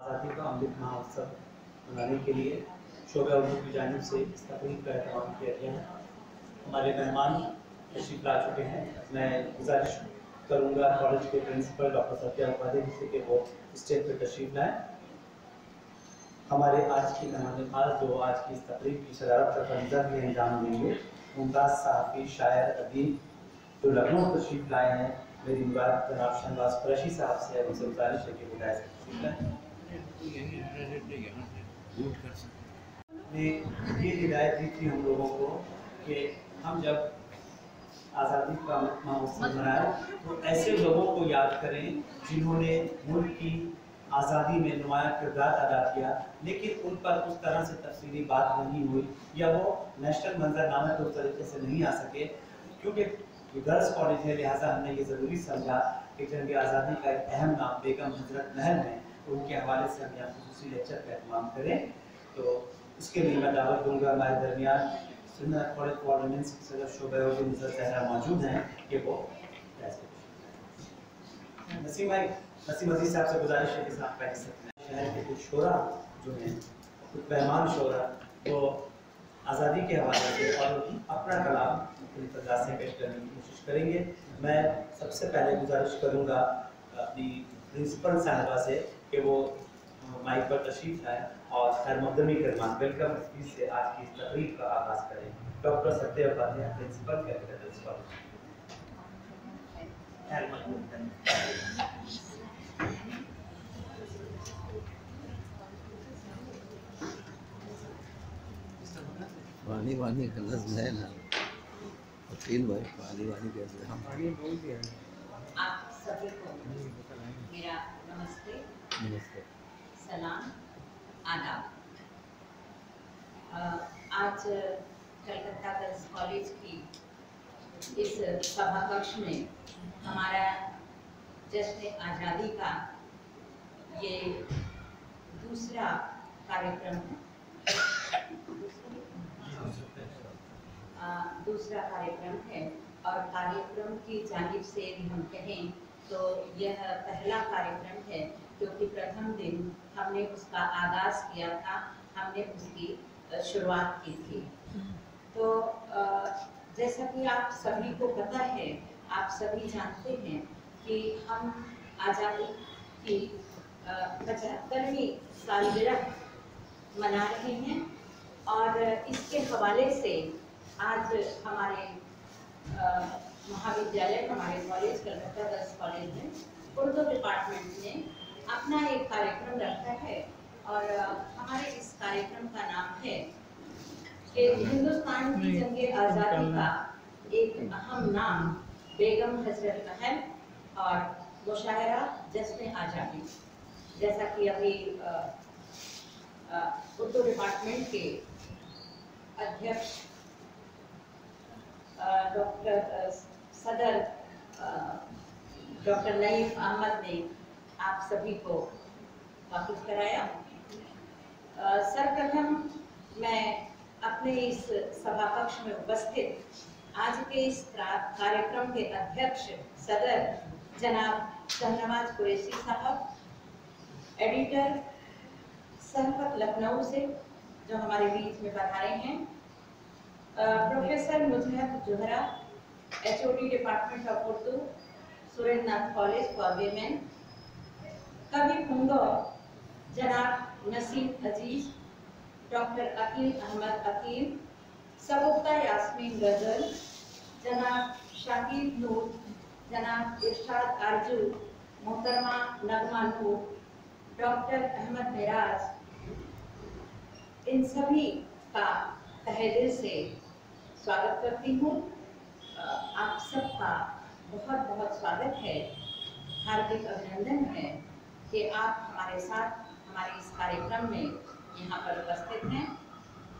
आज़ादी का अमृत महोत्सव मनाने के लिए शोभा उर्दू की जानिब से इस तकरीब का एहतमाम किया गया है। हमारे मेहमान तशरीफ ला चुके हैं। मैं गुजारिश करूँगा कॉलेज के प्रिंसिपल डॉक्टर सत्या उपाध्याय से कि वो स्टेज पर तशरीफ लाएँ। हमारे आज की मेहमान खास जो आज की इस तकरीब की शरारत का फंजा भी अंजाम देंगे, मुमताज़ सहाफ़ी शायर अदीब जो लखनऊ तशरीफ लाए हैं, मेरी मुराद जनाब शहबाज कुरैशी साहब से उनसे गुजारिश है कि बुलाए से तशरीफ लाएँ। ने ये हिदायत दी थी हम लोगों को कि हम जब आज़ादी का अमृत महोत्सव मनाएं तो ऐसे लोगों को याद करें जिन्होंने मुल्क की आज़ादी में नुमायां किरदार अदा किया, लेकिन उन पर उस तरह से तफसीली बात नहीं हुई या वो नेशनल मंजरनामे के उस तरीके से नहीं आ सके, क्योंकि गर्ल्स कॉलेज है, लिहाजा हमने ये ज़रूरी समझा कि जंग आज़ादी का एक अहम नाम बेगम हजरत महल में उनके हवाले से हम यहाँ खुसूसी लेक्चर का एहतमाम करें। तो इसके लिए मैं दावत दूंगा हमारे दरमियान सुन्नत कॉलेज फॉर वुमेन्स की सदर शोभा उर्दू नज़र सहरा मौजूद हैं कि वो नसीम अजीज साहब से गुजारिश है कि साहब कह सकते हैं शहर के कुछ शोरा जो हैं, कुछ मेहमान शोरा वो आज़ादी के हवाले से और अपना कलाम मुख्तलिफ अंदाज से पेश करने की कोशिश करेंगे। मैं सबसे पहले गुजारिश करूँगा अपनी प्रिंसिपल साहिबा से कि वो माइक पर तशरीफ लाएँ और खैर मकदमी कलमात वेलकम स्पीच से आज की इस तकरीब का आगाज़ करें। Doctor Satya Upadhyay principal Capital College. वानी वानी का लफ्ज़ है ना, वकील भाई वानी वानी कैसे हम आगे बोल दिया। आप सभी को मेरा नमस्ते, नमस्ते, सलाम, आदाब। आज कलकत्ता गर्ल्स कॉलेज की इस सभा कक्ष में हमारा जश्न आज़ादी का ये दूसरा कार्यक्रम है। दूसरा कार्यक्रम है और कार्यक्रम की जानिब से भी हम कहें तो यह पहला कार्यक्रम है, क्योंकि प्रथम दिन हमने उसका आगाज़ किया था, हमने उसकी शुरुआत की थी। तो जैसा कि आप सभी को पता है, आप सभी जानते हैं कि हम आज़ादी की 75वीं सालगिरह मना रहे हैं और इसके हवाले से आज हमारे महाविद्यालय, हमारे कॉलेज कलकत्ता गर्ल्स कॉलेज में उर्दू डिपार्टमेंट ने अपना एक कार्यक्रम रखा है और हमारे इस कार्यक्रम का नाम है कि हिंदुस्तान की जंग आज़ादी का एक अहम नाम बेगम हजरत महल और मुशायरा जश्न आज़ादी। जैसा कि अभी उर्दू डिपार्टमेंट के अध्यक्ष डॉक्टर सदर डॉक्टर नईफ अहमद ने आप सभी को वाकिफ कराया। सर्वप्रथम मैं अपने इस सभा कक्ष में उपस्थित आज के इस कार्यक्रम के अध्यक्ष सदर जनाब शहनवाज कुरैशी साहब, एडिटर सहफत लखनऊ से जो हमारे बीच में पधारे हैं, professor Mujahab Zohra, HOD department of Urdu, Surendranath college for women, कवि पुंगो जनाब नसीम अजीज, डॉक्टर अकील अहमद अकील, सबुक्ता यास्मीन गजल, जनाब शाहिद नूर, जनाब इरशाद आरजू, मोहतरमा नगमा नूर, डॉक्टर अहमद मिराज, इन सभी का तहे दिल से स्वागत करती हूँ। आप सबका बहुत बहुत स्वागत है, हार्दिक अभिनंदन है कि आप हमारे साथ हमारे इस कार्यक्रम में यहाँ पर उपस्थित हैं।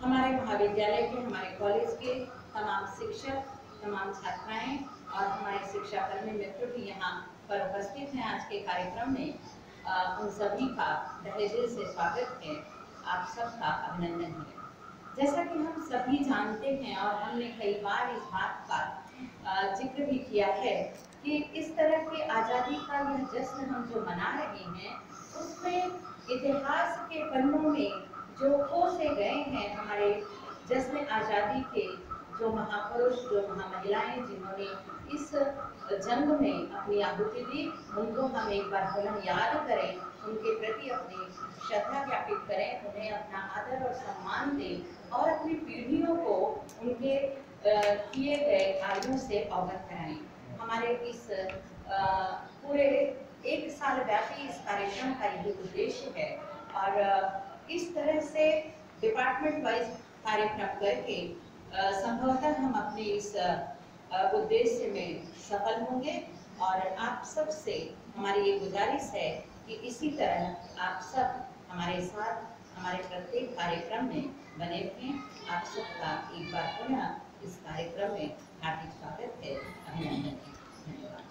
हमारे महाविद्यालय के, हमारे कॉलेज के तमाम शिक्षक, तमाम छात्राएं और हमारे शिक्षाकर्मी मित्र भी यहाँ पर उपस्थित हैं आज के कार्यक्रम में। उन सभी का तहे दिल से स्वागत है, आप सबका अभिनंदन है। जैसा कि हम सभी जानते हैं और हमने कई बार इस बात का जिक्र भी किया है कि इस तरह के आज़ादी का यह जश्न हम जो मना रहे हैं उसमें इतिहास के पन्नों में जो खो से गए हैं हमारे जश्न आज़ादी के जो महापुरुष, जो महामहिलाएं जिन्होंने इस जंग में अपनी आहुति दी, उनको हम एक बार पुनः याद करें, उनके प्रति अपनी श्रद्धा ज्ञापित करें, उन्हें अपना आदर और सम्मान दें और अपनी पीढ़ियों को उनके किए गए कार्यों से अवगत कराएं। हमारे इस पूरे एक साल व्यापी इस कार्यक्रम का यही उद्देश्य है और इस तरह से डिपार्टमेंट वाइज कार्यक्रम करके संभवतः हम अपने इस उद्देश्य में सफल होंगे और आप सब से हमारी ये गुजारिश है कि इसी तरह आप सब हमारे साथ हमारे प्रत्येक कार्यक्रम में बने रहें। आप सबका एक बार पुनः इस कार्यक्रम में हार्दिक स्वागत है, अभिनंदन है। धन्यवाद।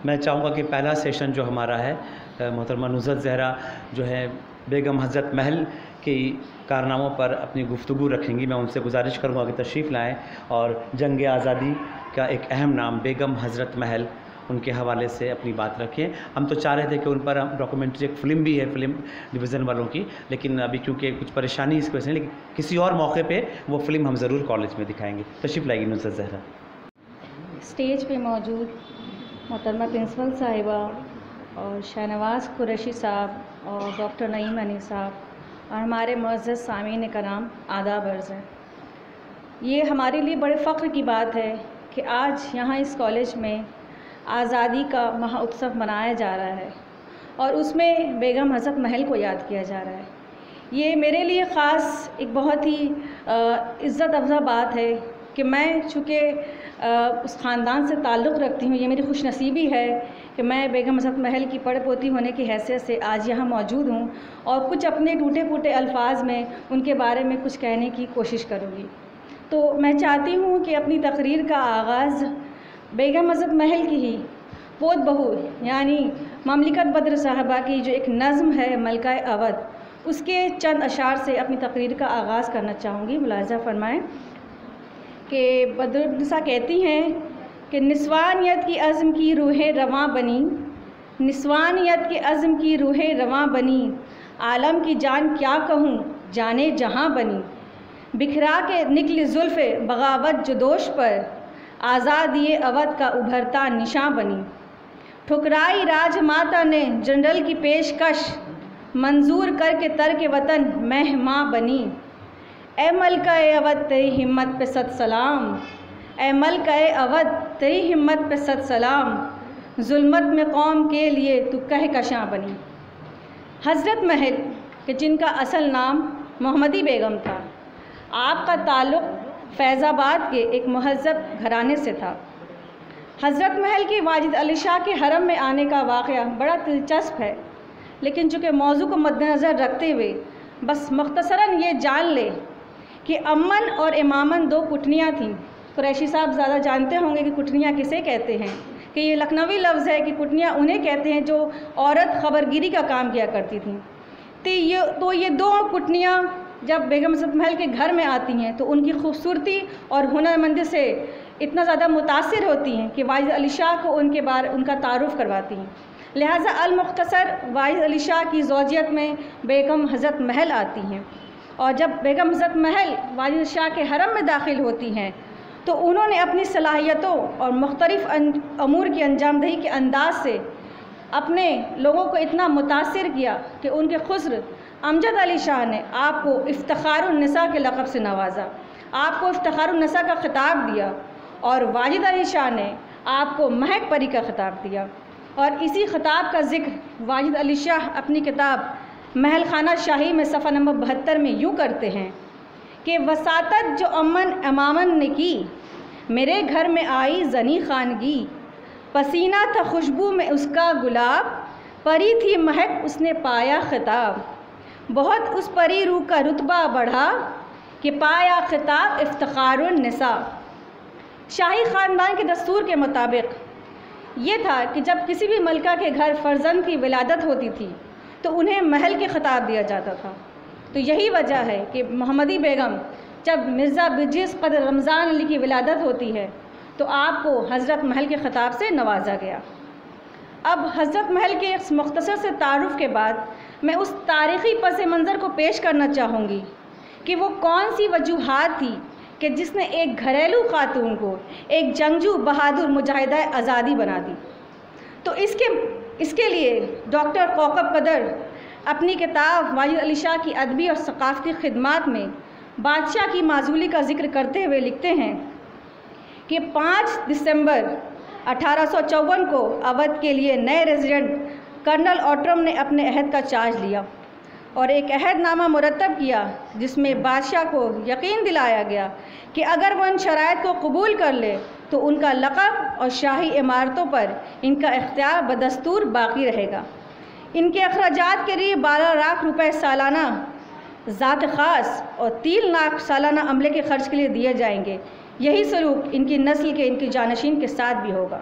मैं चाहूँगा कि पहला सेशन जो हमारा है, मोहतरमा नुसरत ज़हरा जो है बेगम हज़रत महल की कारनामों पर अपनी गुफ्तगू रखेंगी। मैं उनसे गुजारिश करूँगा कि तशरीफ़ लाएँ और जंग आज़ादी का एक अहम नाम बेगम हज़रत महल, उनके हवाले से अपनी बात रखें। हम तो चाह रहे थे कि उन पर डॉक्यूमेंट्री, एक फ़िल्म भी है फिल्म डिवीज़न वालों की, लेकिन अभी क्योंकि कुछ परेशानी इस वजह से, लेकिन किसी और मौके पे वो फ़िल्म हम ज़रूर कॉलेज में दिखाएंगे। तशरीफ़ लाएगी नुसरत ज़हरा। स्टेज पे मौजूद मोहतरमा प्रिंसिपल साहिबा और शाहनवाज़ कुरैशी साहब और डॉक्टर नईम अनी साहब और हमारे मुअज़्ज़ज़ सामीन कराम, आदाब अर्ज़ है। ये हमारे लिए बड़े फ़ख्र की बात है कि आज यहाँ इस कॉलेज में आज़ादी का महाउत्सव मनाया जा रहा है और उसमें बेगम हज़रत महल को याद किया जा रहा है। ये मेरे लिए ख़ास एक बहुत ही इज़्ज़त अफ़ज़ा बात है कि मैं चूँकि उस ख़ानदान से ताल्लुक़ रखती हूँ, ये मेरी खुशनसीबी है कि मैं बेगम हज़रत महल की पड़पोती होने की हैसियत से आज यहाँ मौजूद हूँ और कुछ अपने टूटे फूटे अल्फाज में उनके बारे में कुछ कहने की कोशिश करूँगी। तो मैं चाहती हूँ कि अपनी तकरीर का आगाज़ बेगम हज़रत महल की ही पोत बहू यानी ममलिकत बद्र साहबा की जो एक नज़्म है मलका अवध, उसके चंद अशार से अपनी तकरीर का आगाज़ करना चाहूँगी। मुलाज़ा फरमाएँ कि बद्रुन्निसा कहती हैं कि निस्वानियत की अज़्म की रूहें रवां बनी, निस्वानियत के अज़्म की रूहें रवां बनी, आलम की जान क्या कहूँ जाने जहाँ बनी, बिखरा के निकली जुल्फ़े बगावत जोदोश पर, आज़ादी अवध का उभरता निशां बनी, ठुकराई राजमाता ने जनरल की पेशकश, मंजूर करके तर्क वतन मेहमा बनी, ए मलका अवध तेरी हिम्मत पे सत सलाम, ए मलका अवध तेरी हिम्मत पे सत सलाम, जुल्मत में कौम के लिए तू कह कशां बनी। हज़रत महल के जिनका असल नाम मोहम्मदी बेगम था, आपका ताल्लुक़ फैज़ाबाद के एक महज़्ज़ब घराने से था। हज़रत महल के वाजिद अली शाह के हरम में आने का वाक़या बड़ा दिलचस्प है, लेकिन चूँकि मौजू को मद्देनज़र रखते हुए बस मुख्तसरन ये जान ले कि अम्मन और इमामन दो कुटनियाँ थीं। कुरैशी साहब ज़्यादा जानते होंगे कि कुटनियाँ किसे कहते हैं, कि ये लखनवी लफ्ज़ है कि कुटनियाँ उन्हें कहते हैं जो औरत ख़बरगिरी का काम किया करती थीं। तो ये दो कुटनियाँ जब बेगम हज़रत महल के घर में आती हैं तो उनकी खूबसूरती और हुनरमंदी से इतना ज़्यादा मुतासिर होती हैं कि वाजिद अली शाह को उनका तारुफ़ करवाती हैं। लिहाजा अल-मुख्तसर वाजिद अली शाह की ज़ौजियत में बेगम हज़रत महल आती हैं और जब बेगम हज़रत महल वाजिद शाह के हरम में दाखिल होती हैं तो उन्होंने अपनी सलाहियतों और मुख्तलिफ़ अमूर की अंजामदही के अंदाज से अपने लोगों को इतना मुतासिर किया कि उनके खुस्र अमजद अली शाह ने आपको इफ्तिखारुन्निसा के लक़ब से नवाजा, आपको इफ्तिखारुन्निसा का ख़िताब दिया और वाजिद अली शाह ने आपको महक परी का ख़िताब दिया। और इसी ख़िताब का ज़िक्र वाजिद अली शाह अपनी किताब महल खाना शाही में सफ़ा नंबर 72 में यूँ करते हैं कि वसातत जो अमन इमामन ने की, मेरे घर में आई ज़नी खानगी, पसीना था खुशबू में उसका गुलाब, परी थी महक उसने पाया ख़िताब, बहुत उस परी रूह का रुतबा बढ़ा कि पाया ख़िताब इफ्तिखारुन्निसा। शाही ख़ानदान के दस्तूर के मुताबिक ये था कि जब किसी भी मलका के घर फ़र्जंद की विलादत होती थी तो उन्हें महल के ख़िताब दिया जाता था। तो यही वजह है कि मोहम्मदी बेगम जब मिर्ज़ा बिजिस क़द्र रमज़ान अली की विलादत होती है तो आपको हज़रत महल के ख़िताब से नवाजा गया। अब हज़रत महल के इस मुख्तसर से तारुफ़ के बाद मैं उस तारीख़ी पस मंज़र को पेश करना चाहूँगी कि वो कौन सी वजूहात थी कि जिसने एक घरेलू खातून को एक जंगजू बहादुर मुजाहिदा आज़ादी बना दी। तो इसके लिए डॉक्टर कौकब कदर अपनी किताब वाजिद अली शाह की अदबी और सकाफ़ती खिदमात में बादशाह की माजूली का जिक्र करते हुए लिखते हैं कि 5 दिसंबर 1854 को अवध के लिए नए रेजिडेंट कर्नल ऑट्रम ने अपने अहद का चार्ज लिया और एक अहदनामा मुरतब किया जिसमें बादशाह को यकीन दिलाया गया कि अगर वह इन शराइत को कबूल कर ले तो उनका लक़ब और शाही इमारतों पर इनका इख्तियार बदस्तूर बाकी रहेगा। इनके अखराजात के लिए 12 लाख रुपए सालाना ज़ात ख़ास और 3 लाख सालाना अमले के ख़र्च के लिए दिए जाएंगे। यही सलूक इनकी नस्ल के इनके जानशीन के साथ भी होगा।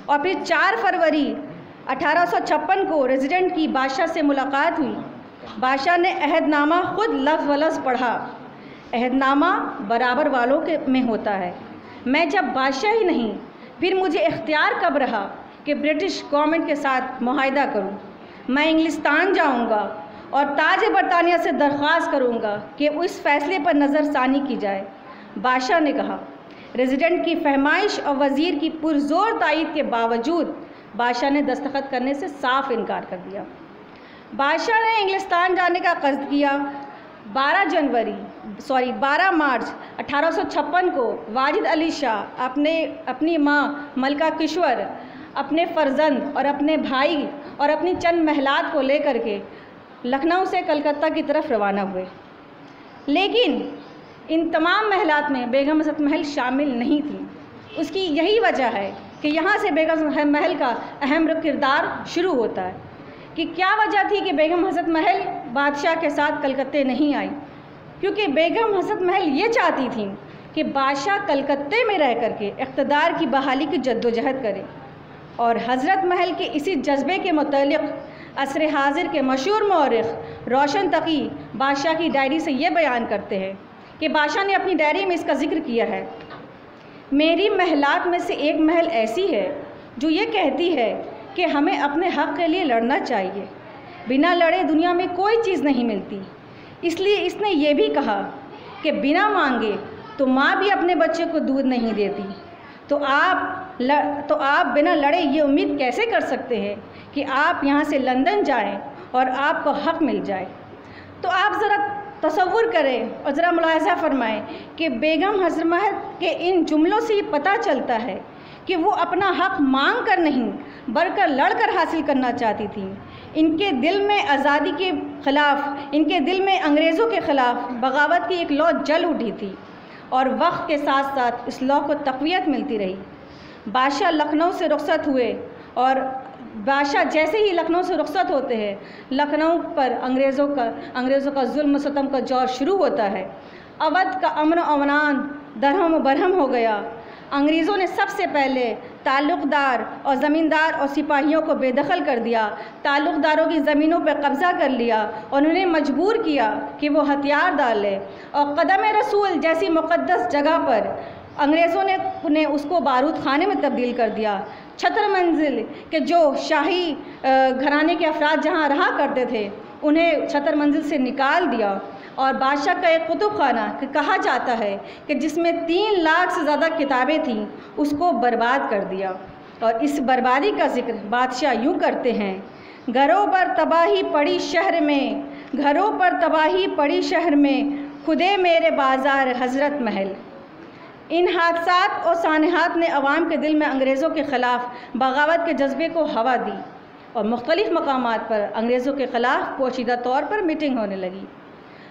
और फिर 4 फरवरी 1856 को रेजिडेंट की बादशाह से मुलाकात हुई। बादशाह ने अहदनामा खुद लफ्ज़ व लफ्ज़ पढ़ा। अहदनामा बराबर वालों के में होता है। मैं जब बादशाह ही नहीं फिर मुझे इख्तियार कब रहा कि ब्रिटिश गवर्नमेंट के साथ मुआहिदा करूं। मैं इंग्लिस्तान जाऊंगा और ताज बरतानिया से दरख्वास्त करूंगा कि उस फैसले पर नज़रसानी की जाए। बादशाह ने कहा। रेजिडेंट की फरमाइश और वज़ीर की पुरज़ोर तायीद के बावजूद बादशाह ने दस्तखत करने से साफ इनकार कर दिया। बादशाह ने इंग्लिस्तान जाने का कस्द किया। 12 मार्च 1856 को वाजिद अली शाह अपनी माँ मलका किश्वर, अपने फ़र्जंद और अपने भाई और अपनी चंद महलात को लेकर के लखनऊ से कलकत्ता की तरफ रवाना हुए। लेकिन इन तमाम महलात में बेगम हज़रत महल शामिल नहीं थी। उसकी यही वजह है कि यहाँ से बेगम महल का अहम किरदार शुरू होता है कि क्या वजह थी कि बेगम हज़रत महल बादशाह के साथ कलकत्ते नहीं आई। क्योंकि बेगम हज़रत महल ये चाहती थी कि बादशाह कलकत्ते में रह कर के इक़्तिदार की बहाली की जद्दोजहद करे। और हज़रत महल के इसी जज्बे के मुतालिक असर हाजिर के मशहूर मौरिख़ रोशन तकी बादशाह की डायरी से ये बयान करते हैं कि बादशाह ने अपनी डायरी में इसका जिक्र किया है, मेरी महलात में से एक महल ऐसी है जो ये कहती है कि हमें अपने हक़ के लिए लड़ना चाहिए। बिना लड़े दुनिया में कोई चीज़ नहीं मिलती। इसलिए इसने ये भी कहा कि बिना मांगे तो माँ भी अपने बच्चे को दूध नहीं देती। तो आप बिना लड़े ये उम्मीद कैसे कर सकते हैं कि आप यहाँ से लंदन जाएं और आपको हक़ मिल जाए। तो आप ज़रा तसव्वुर करें और ज़रा मुलाहिज़ा फरमाएं कि बेगम हज़रत महल के इन जुमलों से ये पता चलता है कि वो अपना हक़ मांग कर नहीं बल्कि लड़कर हासिल करना चाहती थी। इनके दिल में आज़ादी के ख़िलाफ़, इनके दिल में अंग्रेज़ों के ख़िलाफ़ बगावत की एक लौ जल उठी थी और वक्त के साथ साथ इस लौ को तक़वियत मिलती रही। बादशाह लखनऊ से रुखसत हुए और बादशाह जैसे ही लखनऊ से रुखसत होते हैं लखनऊ पर अंग्रेज़ों का जुल्म सितम का दौर शुरू होता है। अवध का अमन व अमनान दरहम बरहम हो गया। अंग्रेज़ों ने सबसे पहले ताल्लुक़दार और ज़मींदार और सिपाहियों को बेदखल कर दिया। ताल्लुक़दारों की ज़मीनों पर कब्ज़ा कर लिया और उन्हें मजबूर किया कि वो हथियार डाल लें और कदम रसूल जैसी मुक़द्दस जगह पर अंग्रेज़ों ने उसको बारूद खाने में तब्दील कर दिया। छतर मंजिल के जो शाही घराने के अफराद जहाँ रहा करते थे उन्हें छतर मंजिल से निकाल दिया और बादशाह का एक कुतुब खाना कहा जाता है कि जिसमें 3 लाख से ज़्यादा किताबें थीं उसको बर्बाद कर दिया। और इस बर्बादी का जिक्र बादशाह यूँ करते हैं, घरों पर तबाही पड़ी शहर में, घरों पर तबाही पड़ी शहर में, खुदे मेरे बाज़ार हज़रत महल। इन हादसात और सानहात ने अवाम के दिल में अंग्रेज़ों के ख़िलाफ़ बगावत के जज्बे को हवा दी और मुख्तलिफ़ मकामात पर अंग्रेज़ों के ख़िलाफ़ पोशीदा तौर पर मीटिंग होने लगी।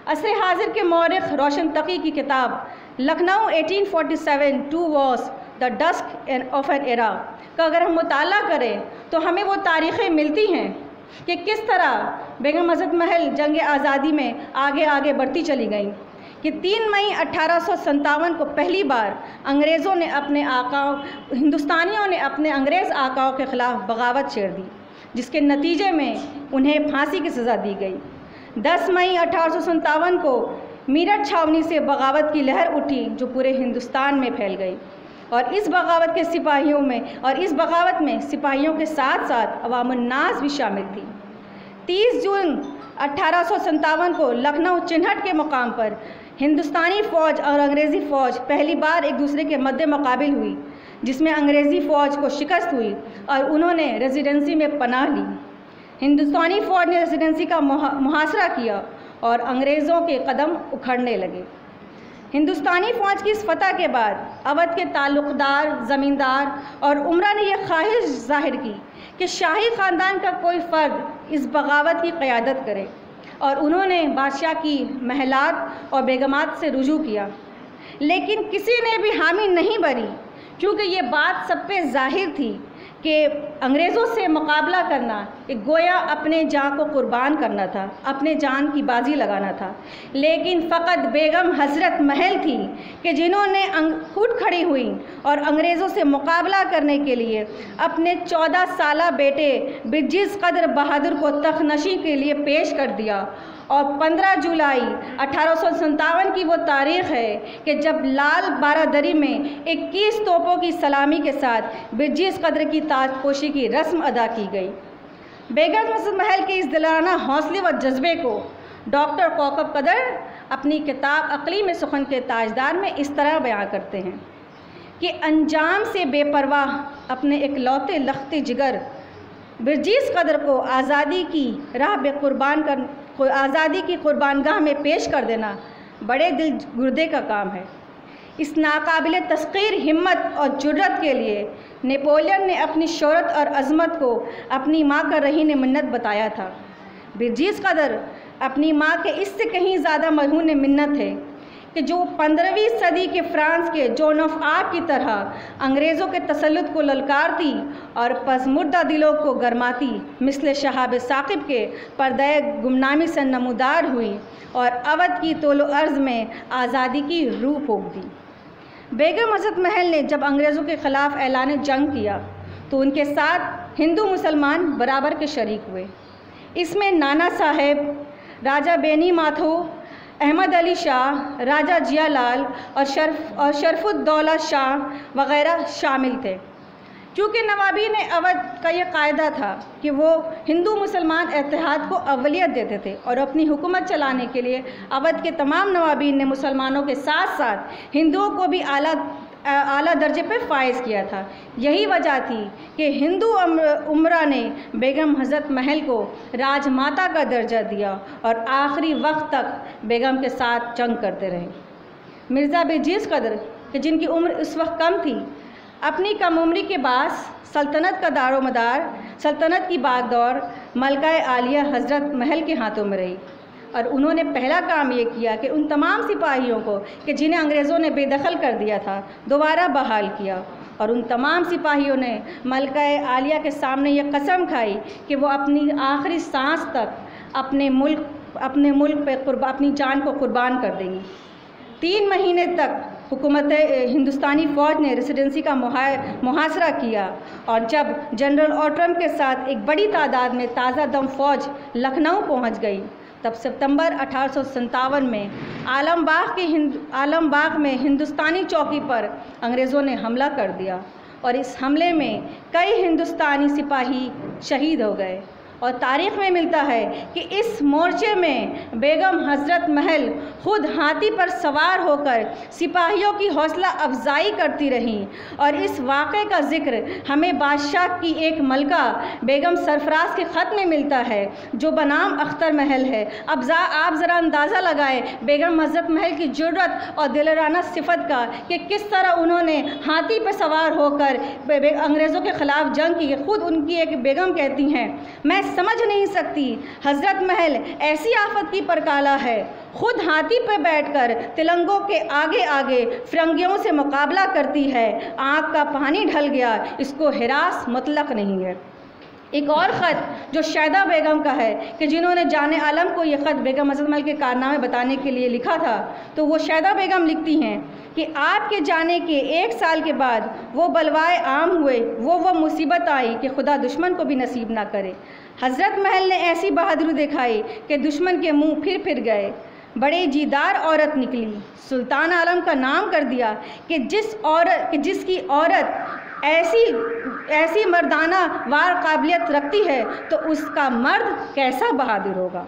असर हाजिर के मौरिख़ रोशन तकी की किताब Lucknow 1847 to was the dusk of an era का अगर हम मुताला करें तो हमें वो तारीख़ें मिलती हैं कि किस तरह बेगम हज़रत महल जंग आज़ादी में आगे आगे बढ़ती चली गईं कि 3 मई 1857 को पहली बार अंग्रेज़ों ने हिंदुस्तानियों ने अपने अंग्रेज़ आकाओं के ख़िलाफ़ बगावत छेड़ दी, जिसके नतीजे में उन्हें फांसी की सज़ा दी गई। 10 मई 1857 को मीरठ छावनी से बगावत की लहर उठी जो पूरे हिंदुस्तान में फैल गई और इस बगावत में सिपाहियों के साथ साथ अवामुन्नास भी शामिल थी। 30 जून 1857 को लखनऊ चिन्हट के मुकाम पर हिंदुस्तानी फ़ौज और अंग्रेज़ी फ़ौज पहली बार एक दूसरे के मद्दे मुकाबिल हुई, जिसमें अंग्रेज़ी फ़ौज को शिकस्त हुई और उन्होंने रेजिडेंसी में पनाह ली। हिंदुस्तानी फ़ौज ने रेजिडेंसी का मुहासरा किया और अंग्रेज़ों के कदम उखड़ने लगे। हिंदुस्तानी फ़ौज की इस फतह के बाद अवध के ताल्लुकदार, ज़मींदार और उमरा ने यह ख्वाहिश जाहिर की कि शाही ख़ानदान का कोई फ़र्द इस बगावत की क़यादत करे और उन्होंने बादशाह की महलात और बेगमात से रुजू किया, लेकिन किसी ने भी हामी नहीं भरी, क्योंकि ये बात सब पे ज़ाहिर थी कि अंग्रेज़ों से मुकाबला करना एक गोया अपने जान को कुर्बान करना था, अपने जान की बाजी लगाना था। लेकिन फ़कत बेगम हज़रत महल थी कि जिन्होंने उठ खड़ी हुई और अंग्रेज़ों से मुकाबला करने के लिए अपने 14 साला बेटे बिरजीज़ क़द्र बहादुर को तख़नशी के लिए पेश कर दिया। और 15 जुलाई 1857 की वो तारीख़ है कि जब लाल बारादरी में 21 तोपों की सलामी के साथ बिरजीज़ क़द्र की ताजपोशी की रस्म अदा की गई। बेगम हज़रत महल के इस दिलाना हौसले व जज्बे को डॉक्टर कौकब क़दर अपनी किताब अक़ली में सुखन के ताजदार में इस तरह बयां करते हैं कि अंजाम से बेपरवाह अपने इकलौते लख्ते जिगर बिरजीज़ क़द्र को आज़ादी की राह बेकुर्बान कर आज़ादी की कुर्बानगाह में पेश कर देना बड़े दिल गुर्दे का काम है। इस नाकाबिल तस्ख़ीर हिम्मत और जुर्रत के लिए नेपोलियन ने अपनी शोहरत और अज़मत को अपनी माँ का रहीन मिन्नत बताया था। बिरजीज़ क़द्र अपनी माँ के इससे कहीं ज़्यादा मरहून मिन्नत है कि जो 15वीं सदी के फ्रांस के जोन ऑफ आर्क की तरह अंग्रेज़ों के तसल्लुत को ललकारती और पसमुर्दा दिलों को गरमाती, मिसले शहाब साकिब के पर्दे गुमनामी से नमूदार हुई और अवध की तोलो अर्ज़ में आज़ादी की रूह फूंक दी। बेगम हज़रत महल ने जब अंग्रेज़ों के ख़िलाफ़ ऐलान जंग किया तो उनके साथ हिंदू मुसलमान बराबर के शरीक हुए। इसमें नाना साहेब, राजा बेनी माथो, अहमद अली शाह, राजा जियालाल और शरफुद्दौला शाह वग़ैरह शामिल थे। क्योंकि नवाबी ने अवध का यह कायदा था कि वो हिंदू मुसलमान इत्तेहाद को अवलियत देते थे और अपनी हुकूमत चलाने के लिए अवध के तमाम नवाबीन ने मुसलमानों के साथ साथ हिंदुओं को भी आला दर्जे पर फाइज किया था। यही वजह थी कि हिंदू उमरा ने बेगम हज़रत महल को राजमाता का दर्जा दिया और आखिरी वक्त तक बेगम के साथ जंग करते रहे। मिर्ज़ा बिरजीज़ क़द्र कि जिनकी उम्र उस वक्त कम थी, अपनी कम उम्री के बाद सल्तनत का दारोमदार, सल्तनत की बागडोर मलका आलिया हज़रत महल के हाथों में रही और उन्होंने पहला काम ये किया कि उन तमाम सिपाहियों को कि जिन्हें अंग्रेज़ों ने बेदखल कर दिया था दोबारा बहाल किया और उन तमाम सिपाहियों ने मलका आलिया के सामने ये कसम खाई कि वो अपनी आखिरी सांस तक अपने मुल्क पे अपनी जान को कुर्बान कर देंगी। 3 महीने तक हुकूमत हिंदुस्तानी फ़ौज ने रेसिडेंसी का मुहासरा किया और जब जनरल ऑट्रम के साथ एक बड़ी तादाद में ताज़ा दम फ़ौज लखनऊ पहुंच गई, तब सितंबर 1857 में आलमबाग में हिंदुस्तानी चौकी पर अंग्रेज़ों ने हमला कर दिया और इस हमले में कई हिंदुस्तानी सिपाही शहीद हो गए। और तारीख़ में मिलता है कि इस मोर्चे में बेगम हज़रत महल ख़ुद हाथी पर सवार होकर सिपाहियों की हौसला अफजाई करती रहीं और इस वाक़े का ज़िक्र हमें बादशाह की एक मलका बेगम सरफराज के ख़त में मिलता है जो बनाम अख्तर महल है। अब आप ज़रा अंदाज़ा लगाएं बेगम हज़रत महल की जुर्रत और दिलराना सिफत का कि किस तरह उन्होंने हाथी पर सवार होकर अंग्रेज़ों के ख़िलाफ़ जंग की। ख़ुद उनकी एक बेगम कहती हैं, मैं समझ नहीं सकती हज़रत महल ऐसी आफत की परकाला है, खुद हाथी पर बैठकर तिलंगों के आगे आगे फिरंगियों से मुकाबला करती है, आँख का पानी ढल गया, इसको हिरास मुतलक नहीं है। एक और ख़त जो शैदा बेगम का है कि जिन्होंने जाने आलम को ये ख़त बेगम हज़रत महल के कारनामे बताने के लिए लिखा था, तो वो शैदा बेगम लिखती हैं कि आपके जाने के 1 साल के बाद वो बलवाए आम हुए, वो मुसीबत आई कि खुदा दुश्मन को भी नसीब ना करे। हज़रत महल ने ऐसी बहादुरी दिखाई कि दुश्मन के मुंह फिर गए। बड़े जीदार औरत निकली, सुल्तान आलम का नाम कर दिया कि जिसकी औरत ऐसी मर्दाना वार काबिलियत रखती है तो उसका मर्द कैसा बहादुर होगा।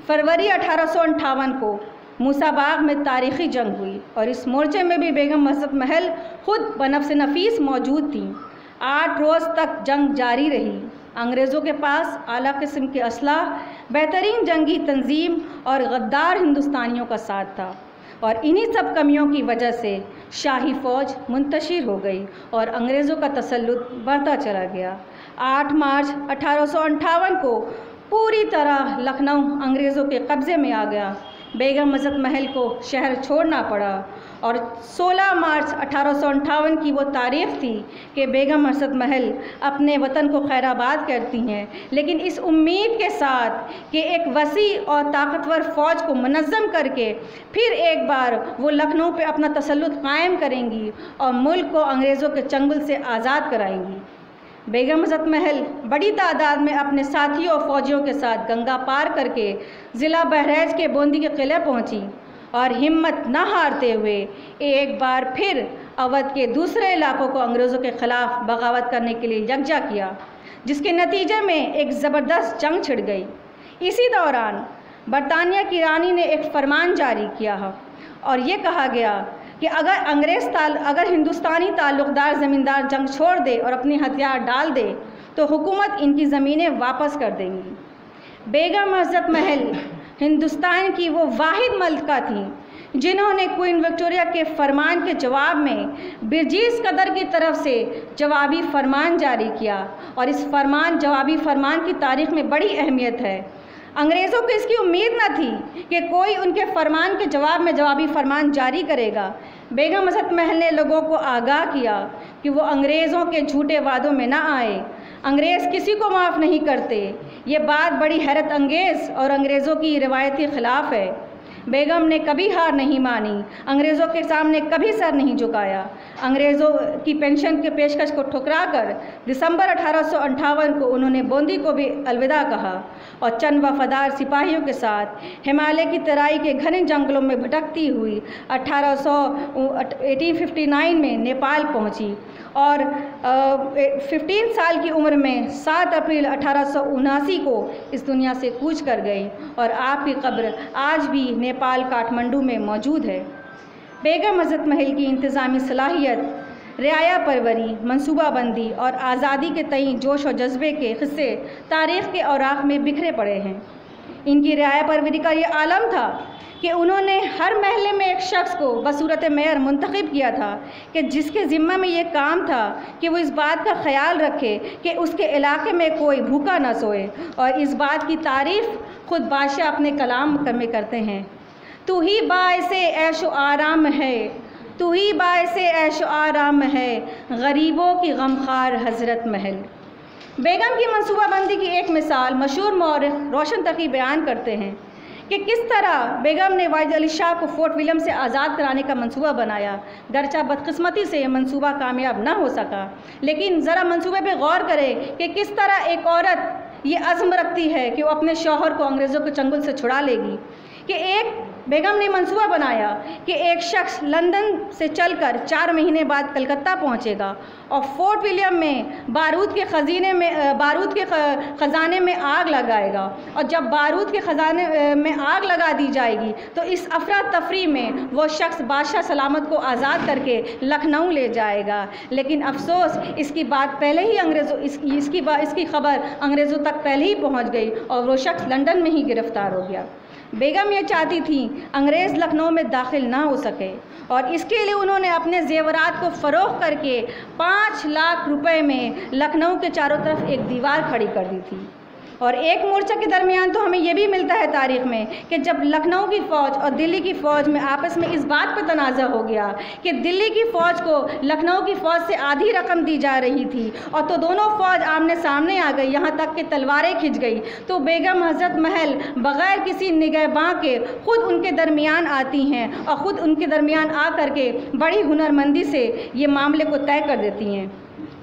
फरवरी 1858 को मूसाबाग में तारीख़ी जंग हुई और इस मोर्चे में भी बेगम हज़रत महल खुद बनफ्स नफीस मौजूद थीं। 8 रोज़ तक जंग जारी रही। अंग्रेज़ों के पास आला किस्म के असलाह, बेहतरीन जंगी तंजीम और गद्दार हिंदुस्तानियों का साथ था और इन्हीं सब कमियों की वजह से शाही फ़ौज मुंतशिर हो गई और अंग्रेज़ों का तसल्लुत बढ़ता चला गया। 8 मार्च 1858 को पूरी तरह लखनऊ अंग्रेज़ों के कब्ज़े में आ गया। बेगम हज़रत महल को शहर छोड़ना पड़ा और 16 मार्च 1858 की वो तारीख़ थी कि बेगम हज़रत महल अपने वतन को खैराबाद करती हैं, लेकिन इस उम्मीद के साथ कि एक वसी और ताकतवर फ़ौज को मुनज़्ज़म करके फिर एक बार वो लखनऊ पे अपना तसल्लुत कायम करेंगी और मुल्क को अंग्रेज़ों के चंगुल से आज़ाद कराएंगी। बेगम हज़रत महल बड़ी तादाद में अपने साथियों और फ़ौजियों के साथ गंगा पार करके ज़िला बहराइच के बोंदी के किले पहुंची और हिम्मत न हारते हुए एक बार फिर अवध के दूसरे इलाकों को अंग्रेज़ों के ख़िलाफ़ बगावत करने के लिए यकजा किया, जिसके नतीजे में एक ज़बरदस्त जंग छिड़ गई। इसी दौरान बरतानिया की रानी ने एक फरमान जारी किया और ये कहा गया कि अगर हिंदुस्तानी ताल्लुक़दार ज़मींदार जंग छोड़ दे और अपने हथियार डाल दे तो हुकूमत इनकी ज़मीनें वापस कर देंगी। बेगम हज़रत महल हिंदुस्तान की वो वाहिद मल्का थी जिन्होंने क्वीन विक्टोरिया के फरमान के जवाब में बिरजीस कदर की तरफ से जवाबी फरमान जारी किया और इस जवाबी फरमान की तारीख़ में बड़ी अहमियत है। अंग्रेज़ों को इसकी उम्मीद न थी कि कोई उनके फरमान के जवाब में जवाबी फरमान जारी करेगा। बेगम हज़रत महल ने लोगों को आगाह किया कि वो अंग्रेज़ों के झूठे वादों में ना आए। अंग्रेज़ किसी को माफ़ नहीं करते। ये बात बड़ी हैरत अंगेज़ और अंग्रेज़ों की रिवायती ख़िलाफ़ है। बेगम ने कभी हार नहीं मानी, अंग्रेज़ों के सामने कभी सर नहीं झुकाया। अंग्रेज़ों की पेंशन के पेशकश को ठुकराकर दिसंबर 1858 को उन्होंने बोंदी को भी अलविदा कहा और चंद वफादार सिपाहियों के साथ हिमालय की तराई के घने जंगलों में भटकती हुई 1859 में नेपाल पहुंची और 15 साल की उम्र में 7 अप्रैल 1879 को इस दुनिया से कूच कर गई और आपकी कब्र आज भी नेपाल काठमांडू में मौजूद है। बेगम हज़रत महल की इंतज़ामी सलाहियत, रियाया परवरी, मनसूबाबंदी और आज़ादी के तई जोश और जज्बे के हिस्से तारीख़ के औराक़ में बिखरे पड़े हैं। इनकी रियाया परवरी का ये आलम था कि उन्होंने हर महल्ले में एक शख्स को बसूरत मेयर मुंतखब किया था कि जिसके ज़िम्मा में ये काम था कि वो इस बात का ख़याल रखे कि उसके इलाके में कोई भूखा न सोए। और इस बात की तारीफ़ खुद बादशाह अपने कलाम में करते हैं, तू ही बाइसे ऐशो आराम है, तू ही बाइसे ऐशो आराम है, गरीबों की गमखार हज़रत महल। बेगम की मनसूबाबंदी की एक मिसाल मशहूर मौरख़ रोशन तकी बयान करते हैं कि किस तरह बेगम ने वाहिद अली शाह को फोर्ट विलियम से आज़ाद कराने का मंसूबा बनाया। गर्चा बदकिस्मती से यह मंसूबा कामयाब ना हो सका, लेकिन ज़रा मंसूबे पे गौर करें कि किस तरह एक औरत ये अज़्म रखती है कि वो अपने शौहर को अंग्रेज़ों के चंगुल से छुड़ा लेगी। कि एक बेगम ने मंसूबा बनाया कि एक शख्स लंदन से चलकर 4 महीने बाद कलकत्ता पहुंचेगा और फोर्ट विलियम में बारूद के ख़जाने में आग लगाएगा और जब बारूद के ख़जाने में आग लगा दी जाएगी तो इस अफरा तफरी में वो शख्स बादशाह सलामत को आज़ाद करके लखनऊ ले जाएगा। लेकिन अफसोस इसकी बात पहले ही इसकी खबर अंग्रेज़ों तक पहले ही पहुँच गई और वो शख्स लंदन में ही गिरफ़्तार हो गया। बेगम ये चाहती थी अंग्रेज़ लखनऊ में दाखिल ना हो सके और इसके लिए उन्होंने अपने ज़ेवरात को फ़रोख्त करके 5 लाख रुपए में लखनऊ के चारों तरफ एक दीवार खड़ी कर दी थी। और एक मोर्चा के दरमियान तो हमें ये भी मिलता है तारीख़ में कि जब लखनऊ की फ़ौज और दिल्ली की फ़ौज में आपस में इस बात पर तनाज़ा हो गया कि दिल्ली की फ़ौज को लखनऊ की फ़ौज से आधी रकम दी जा रही थी और तो दोनों फ़ौज आमने सामने आ गई, यहाँ तक कि तलवारें खिंच गई, तो बेगम हज़रत महल बग़ैर किसी निगहबां के ख़ुद उनके दरमियान आती हैं और ख़ुद उनके दरमियान आ कर के बड़ी हुनरमंदी से ये मामले को तय कर देती हैं।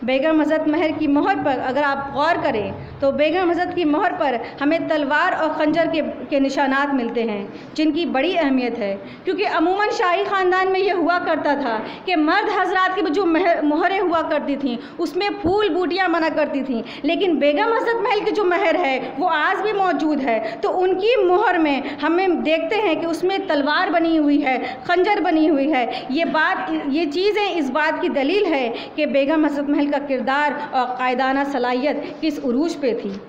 बेगम हज़रत महल की मोहर पर अगर आप गौर करें तो बेगम हज़रत की मोहर पर हमें तलवार और खंजर के निशानात मिलते हैं, जिनकी बड़ी अहमियत है, क्योंकि अमूमन शाही ख़ानदान में ये हुआ करता था कि मर्द हजरात की जो मोहरें हुआ करती थीं उसमें फूल बूटियाँ बना करती थीं, लेकिन बेगम हज़रत महल की जो महर है वो आज भी मौजूद है। तो उनकी मोहर में हमें देखते हैं कि उसमें तलवार बनी हुई है, खंजर बनी हुई है। ये चीज़ें इस बात की दलील है कि बेगम हज़रत महल का किरदार और कायदाना सलाहियत किस उरूज पे थी।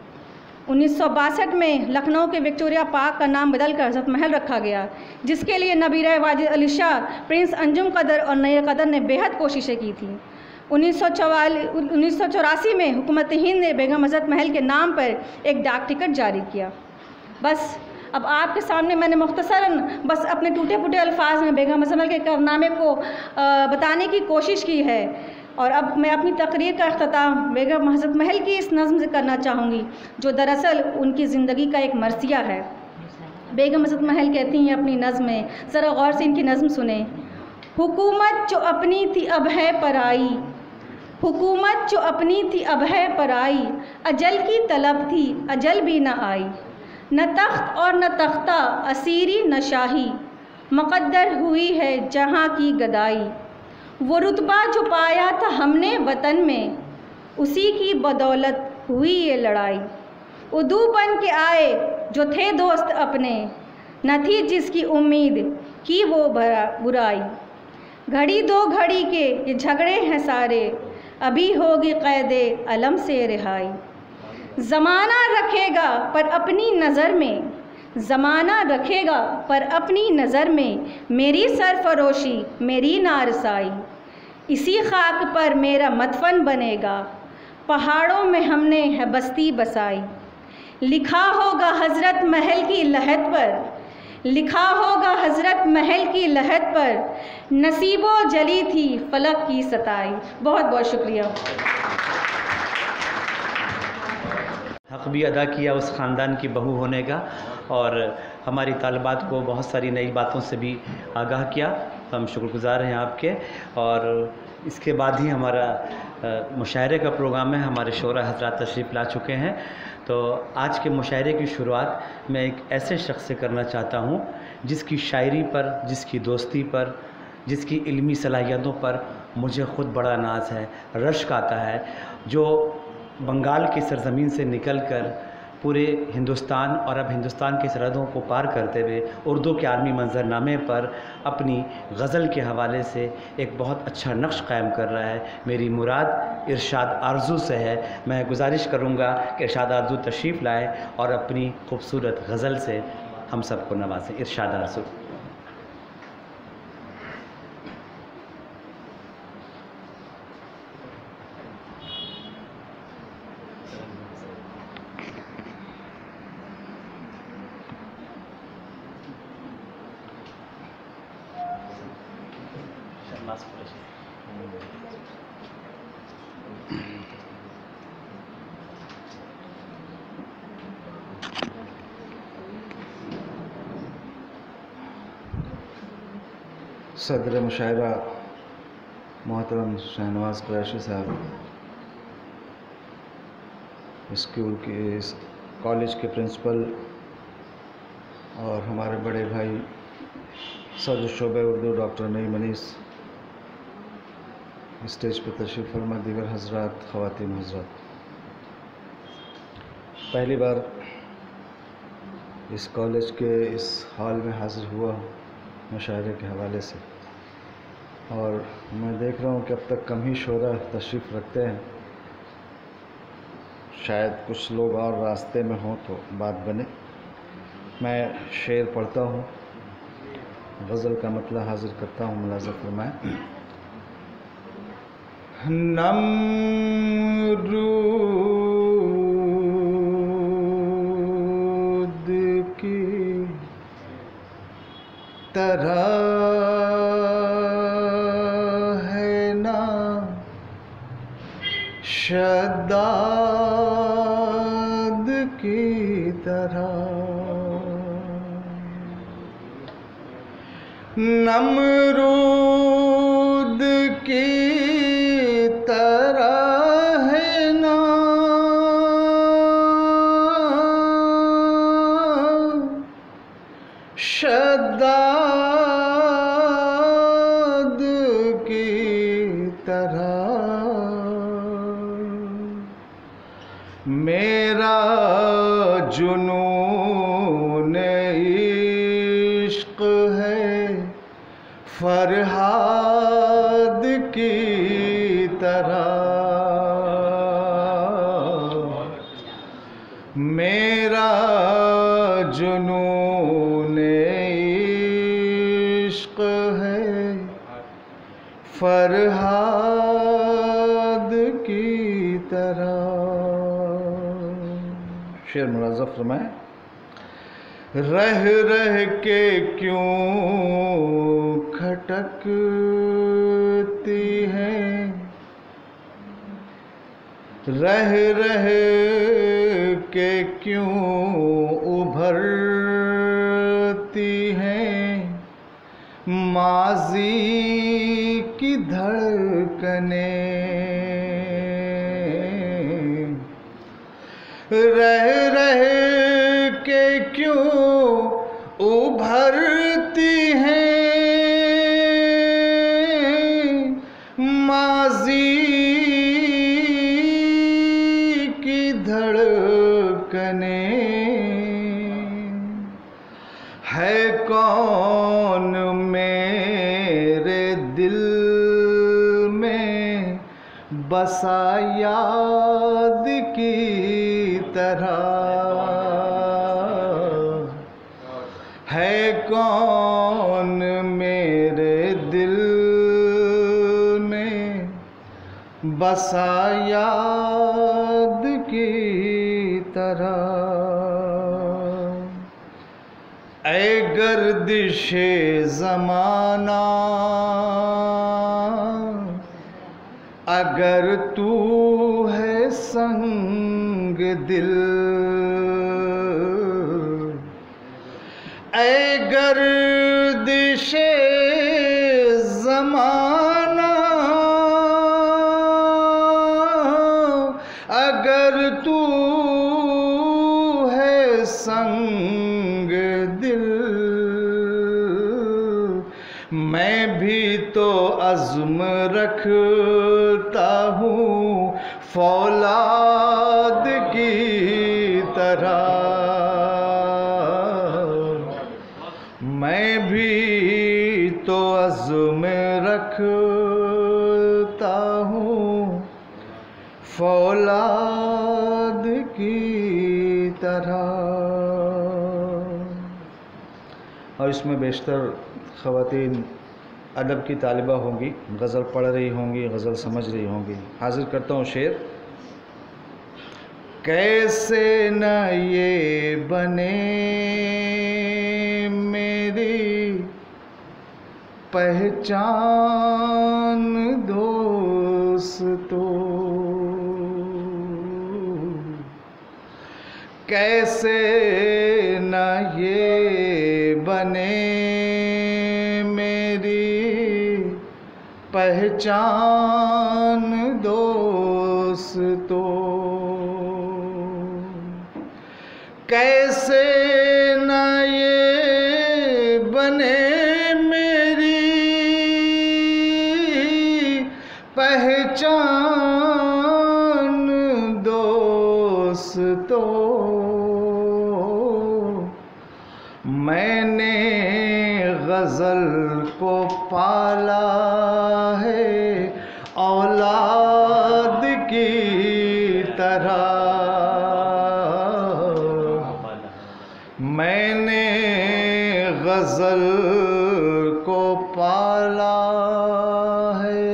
1962 में लखनऊ के विक्टोरिया पार्क का नाम बदलकर हज़रत महल रखा गया, जिसके लिए नबीरा वाजिद अली शाह, प्रिंस अंजुम कदर और नैर कदर ने बेहद कोशिशें की थी। 1984 में हुकूमत हिंद ने बेगम हज़रत महल के नाम पर एक डाक टिकट जारी किया। बस अब आपके सामने मैंने मुख्तसरन बस अपने टूटे फूटे अल्फाज में बेगम हज़रत महल के कारनामे को बताने की कोशिश की है, और अब मैं अपनी तकरीर का अख्ताम बेगम हज़रत महल की इस नज़्म से करना चाहूँगी, जो दरअसल उनकी ज़िंदगी का एक मरसिया है। बेगम हज़रत महल कहती हैं अपनी नज़्म में, ज़रा गौर से इनकी नज़्म सुने। हुकूमत जो अपनी थी अब है पराई, हुकूमत जो अपनी थी अब है पराई, अजल की तलब थी अजल भी न आई, न तख्त और न तख्ता असीरी न शाही, मुक़द्दर हुई है जहाँ की गदाई। वो रुतबा जो पाया था हमने वतन में, उसी की बदौलत हुई ये लड़ाई। उदू बन के आए जो थे दोस्त अपने, न थी जिसकी उम्मीद की वो बुराई। घड़ी दो घड़ी के ये झगड़े हैं सारे, अभी होगी क़ैदे अलम से रिहाई। ज़माना रखेगा पर अपनी नज़र में, ज़माना रखेगा पर अपनी नज़र में, मेरी सरफरोशी मेरी नारसाई। इसी खाक पर मेरा मदफन बनेगा, पहाड़ों में हमने है बस्ती बसाई। लिखा होगा हज़रत महल की लहद पर, लिखा होगा हज़रत महल की लहद पर, नसीबो जली थी फलक की सताई। बहुत बहुत शुक्रिया। हक़ भी अदा किया उस ख़ानदान की बहू होने का, और हमारी तालिबात को बहुत सारी नई बातों से भी आगाह किया। हम शुक्रगुज़ार हैं आपके। और इसके बाद ही हमारा मुशायरे का प्रोग्राम है। हमारे शोरा हज़रात तशरीफ़ ला चुके हैं। तो आज के मुशायरे की शुरुआत मैं एक ऐसे शख्स से करना चाहता हूँ जिसकी शायरी पर, जिसकी दोस्ती पर, जिसकी इल्मी सलाहियतों पर मुझे ख़ुद बड़ा नाज है, रश्क आता है, जो बंगाल की सरज़मीन से निकलकर पूरे हिंदुस्तान और अब हिंदुस्तान की सरहदों को पार करते हुए उर्दू के आलमी मंजरनामे पर अपनी गज़ल के हवाले से एक बहुत अच्छा नक्श कायम कर रहा है। मेरी मुराद इरशाद आरज़ू से है। मैं गुजारिश करूँगा कि इरशाद आरज़ू तशरीफ़ लाए और अपनी खूबसूरत गज़ल से हम सबको नवाजें। इरशाद आरज़ू। सदर मुशायरा मोहतरम शाहनवाज़ कुरैशी साहब, स्कूल के इस कॉलेज के प्रिंसिपल और हमारे बड़े भाई सदर शोबे उर्दू डॉक्टर नईम अनीस, स्टेज पर तशरीफ़ फरमा दीगर हज़रात, ख़वातीन हज़रात, पहली बार इस कॉलेज के इस हॉल में हाज़िर हुआ मुशायरे के हवाले से, और मैं देख रहा हूँ कि अब तक कम ही शोरा तशरीफ़ रखते हैं। शायद कुछ लोग और रास्ते में हों तो बात बने। मैं शेर पढ़ता हूँ, गज़ल का मतलब हाजिर करता हूँ, मुलाज़ा फरमाएं। नमरूद की तरह है ना शद्दाद की तरह, नमरूद की तरह शद्दाद की तरह मेरा जुनून इश्क है फरहाद की तरह। मेरा जुनून इश्क है फरहाद की तरह। शेर मुलाज़ा फरमाए। रह रह के क्यों खटकती हैं, रह रह के क्यों उभरती हैं माज़ी की धड़कनें। रह रह के क्यों उभरती हैं माज़ी की धड़कनें। है कौन मेरे दिल में बसा याद की तरह। है कौन मेरे दिल में बसा याद की तरह। ऐ गर्दिशे ज़माना अगर तू है संग दिल, ऐ गर्दिशे ज़माना अगर तू है संग दिल। मैं भी तो अज़्म रखता हूँ फौलाद की तरह। मैं भी तो अज़्म रखता हूँ फौलाद की तरह। और इसमें बेशतर ख़वातीन अदब की तालिबा होंगी, गज़ल पढ़ रही होंगी, गज़ल समझ रही होंगी। हाजिर करता हूँ शेर। कैसे न ये बने मेरी पहचान दोस्तों, कैसे न ये बने पहचान दोस्तों। कैसे न ये बने मेरी पहचान दोस्तों। मैंने गज़ल को पाला है औलाद की तरह। मैंने गज़ल को पाला है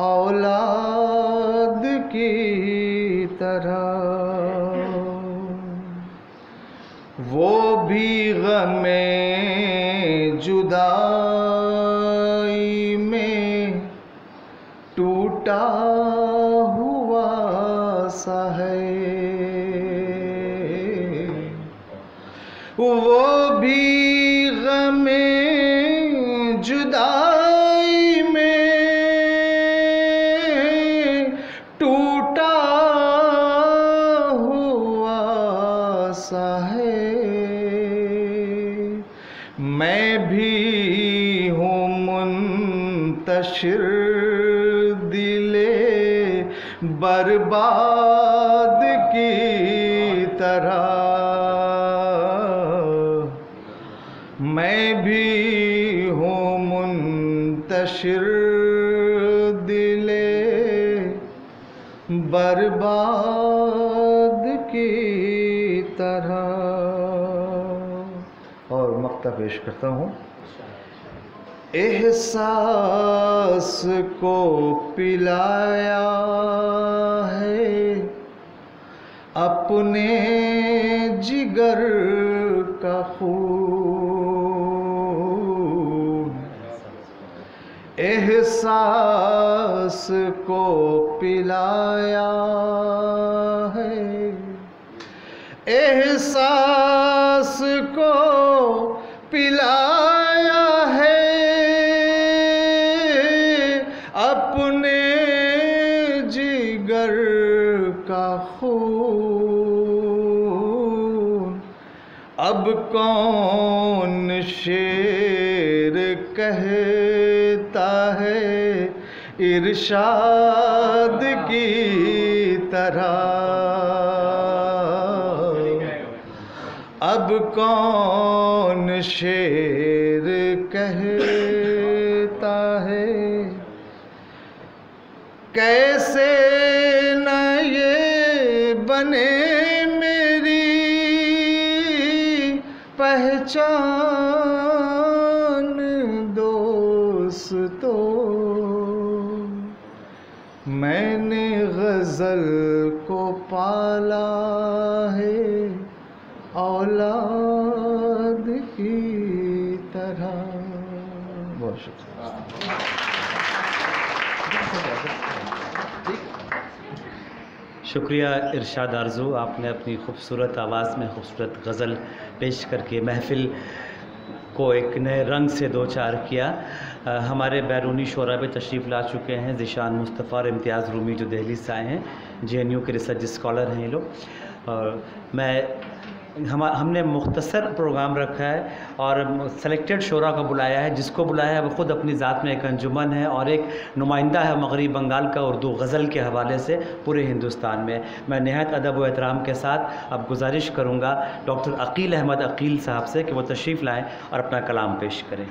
औलाद की तरह। वो भी गमे जुदाई में टूटा हुआ सा है। वो भी गमे जुदाई में टूटा हुआ सा है। मैं भी हूँ मुंतशिर दिले बर्बाद की तरह, मैं भी हूँ मुंतशिर दिले बर्बाद की तरह। और मक्ता पेश करता हूँ। एहसास को पिलाया है अपने जिगर का खून, एहसास को पिलाया है, एहसास को पिलाया है अपने जिगर का खून। अब कौन शेर कहता है इरशाद की तरह, अब कौन शेर कहता है। कैसे न ये बने मेरी पहचान दोस्तों, मैंने गज़ल को पाला है औलाद की तरह। बहुत शुक्रिया। शुक्रिया इरशाद आरज़ू, आपने अपनी खूबसूरत आवाज़ में खूबसूरत गज़ल पेश करके महफ़िल को एक नए रंग से दो चार किया। हमारे बैरूनी शोरा पे तशरीफ़ ला चुके हैं ज़ीशान मुस्तफ़ा और इम्तियाज़ रूमी जो दिल्ली से आए हैं, JNU के रिसर्च स्कॉलर हैं ये लोग। और हमने मुख्तसर प्रोग्राम रखा है और सेलेक्टेड शोरा को बुलाया है। जिसको बुलाया है वो ख़ुद अपनी ज़ात में एक अंजुमन है और एक नुमाइंदा है मग़रिब बंगाल का उर्दू गज़ल के हवाले से पूरे हिंदुस्तान में। मैं नहायत अदब व एहतराम के साथ अब गुजारिश करूँगा डॉक्टर अकील अहमद अकील साहब से कि वो तशरीफ़ लाएँ और अपना कलाम पेश करें।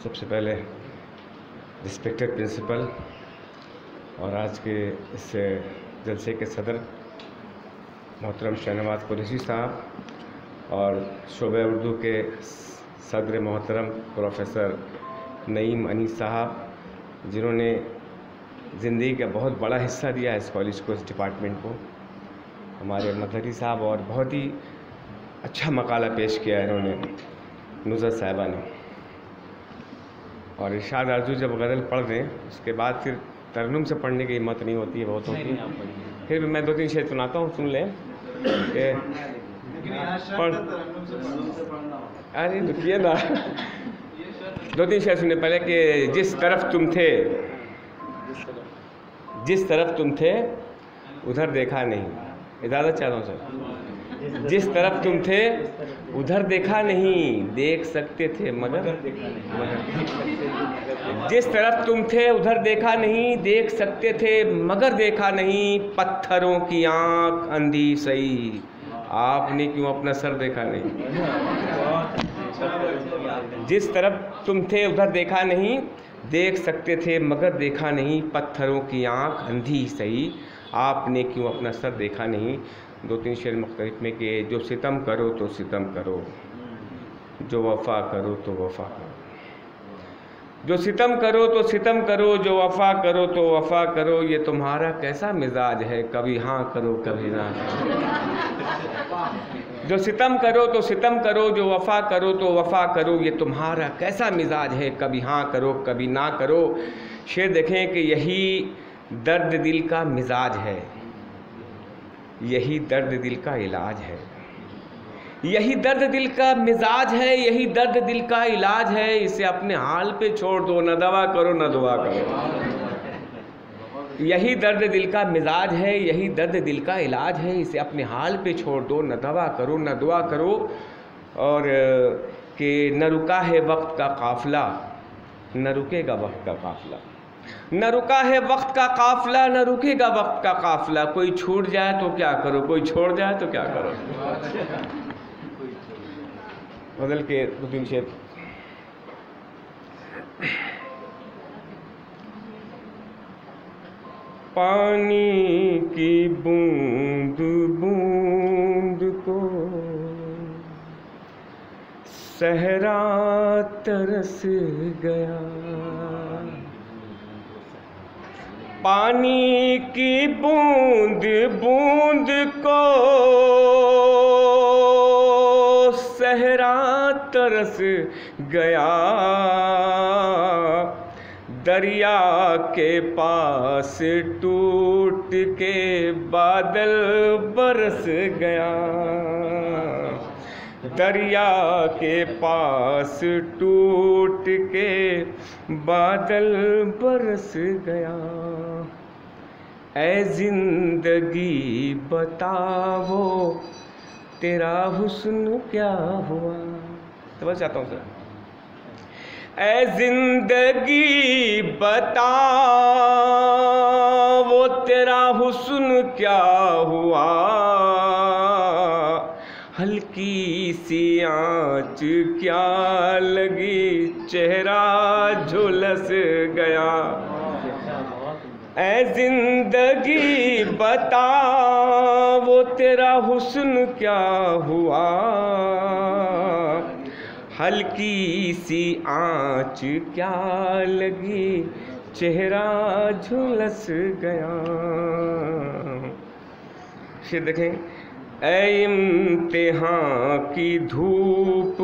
सबसे पहले रिस्पेक्टेड प्रिंसिपल और आज के इस जलसे के सदर मोहतरम शहनवाज कुरैशी साहब और शोबे उर्दू के सदर मोहतरम प्रोफेसर नईम अनीस साहब, जिन्होंने ज़िंदगी का बहुत बड़ा हिस्सा दिया है इस कॉलेज को, इस डिपार्टमेंट को, हमारे मदहरी साहब और बहुत ही अच्छा मकाला पेश किया है इन्होंने नुज़रत साहिबा ने। और इरशाद आरज़ू जब गज़ल पढ़ दें उसके बाद फिर तरन्नुम से पढ़ने की हिम्मत नहीं होती है बहुतों की। फिर भी मैं 2-3 शेर सुनाता हूँ, सुन लें। अरे रुकिए ना, 2-3 शेर सुनने पहले कि जिस तरफ तुम थे उधर देखा नहीं। इजाज़त चाहता हूँ सर। जिस तरफ तुम थे उधर देखा नहीं, देख सकते थे मगर जिस तरफ तुम थे उधर देखा नहीं, देख सकते थे मगर देखा नहीं। पत्थरों की आंख अंधी सही, आपने क्यों अपना सर देखा नहीं। जिस तरफ तुम थे उधर देखा नहीं, देख सकते थे मगर देखा नहीं। पत्थरों की आंख अंधी सही, आपने क्यों अपना सर देखा नहीं। 2-3 शेर मुख्तलिफ में कि जो सितम करो तो सितम करो, जो वफ़ा करो तो वफ़ा करो, जो सितम करो तो सितम करो, जो वफ़ा करो तो वफ़ा करो। ये तुम्हारा कैसा मिजाज है, कभी हाँ करो कभी ना। जो सितम करो तो सितम करो, जो वफ़ा करो तो वफ़ा करो। ये तुम्हारा कैसा मिजाज है, कभी हाँ करो कभी ना करो। शेर देखें कि यही दर्द दिल का मिजाज है, यही दर्द दिल का इलाज है। यही दर्द दिल का मिजाज है, यही दर्द दिल का इलाज है, इसे अपने हाल पे छोड़ दो, न दवा करो न दुआ करो। यही दर्द दिल का मिजाज है, यही दर्द दिल का इलाज है, इसे अपने हाल पे छोड़ दो, न दवा करो न दुआ करो। और कि न रुका है वक्त का काफिला, न रुकेगा वक्त का काफिला, न रुका है वक्त का काफिला, न रुकेगा वक्त का काफिला। कोई छूट जाए तो क्या करो, कोई छोड़ जाए तो क्या करो। बदल के 2-3 शेर। पानी की बूंद बूंद को सहरा तरस गया, पानी की बूंद बूंद को सहरा तरस गया, दरिया के पास टूट के बादल बरस गया, दरिया के पास टूट के बादल बरस गया। ऐ जिंदगी बताओ तेरा हुस्न क्या हुआ। तो बस चाहता हूँ सर। ऐ जिंदगी बता वो तेरा हुस्न क्या हुआ, हल्की सी आँच क्या लगी चेहरा झुलस गया। ऐ जिंदगी बता वो तेरा हुस्न क्या हुआ, हल्की सी आँच क्या लगी चेहरा झुलस गया। फिर देखें, ऐ इम्तिहान की धूप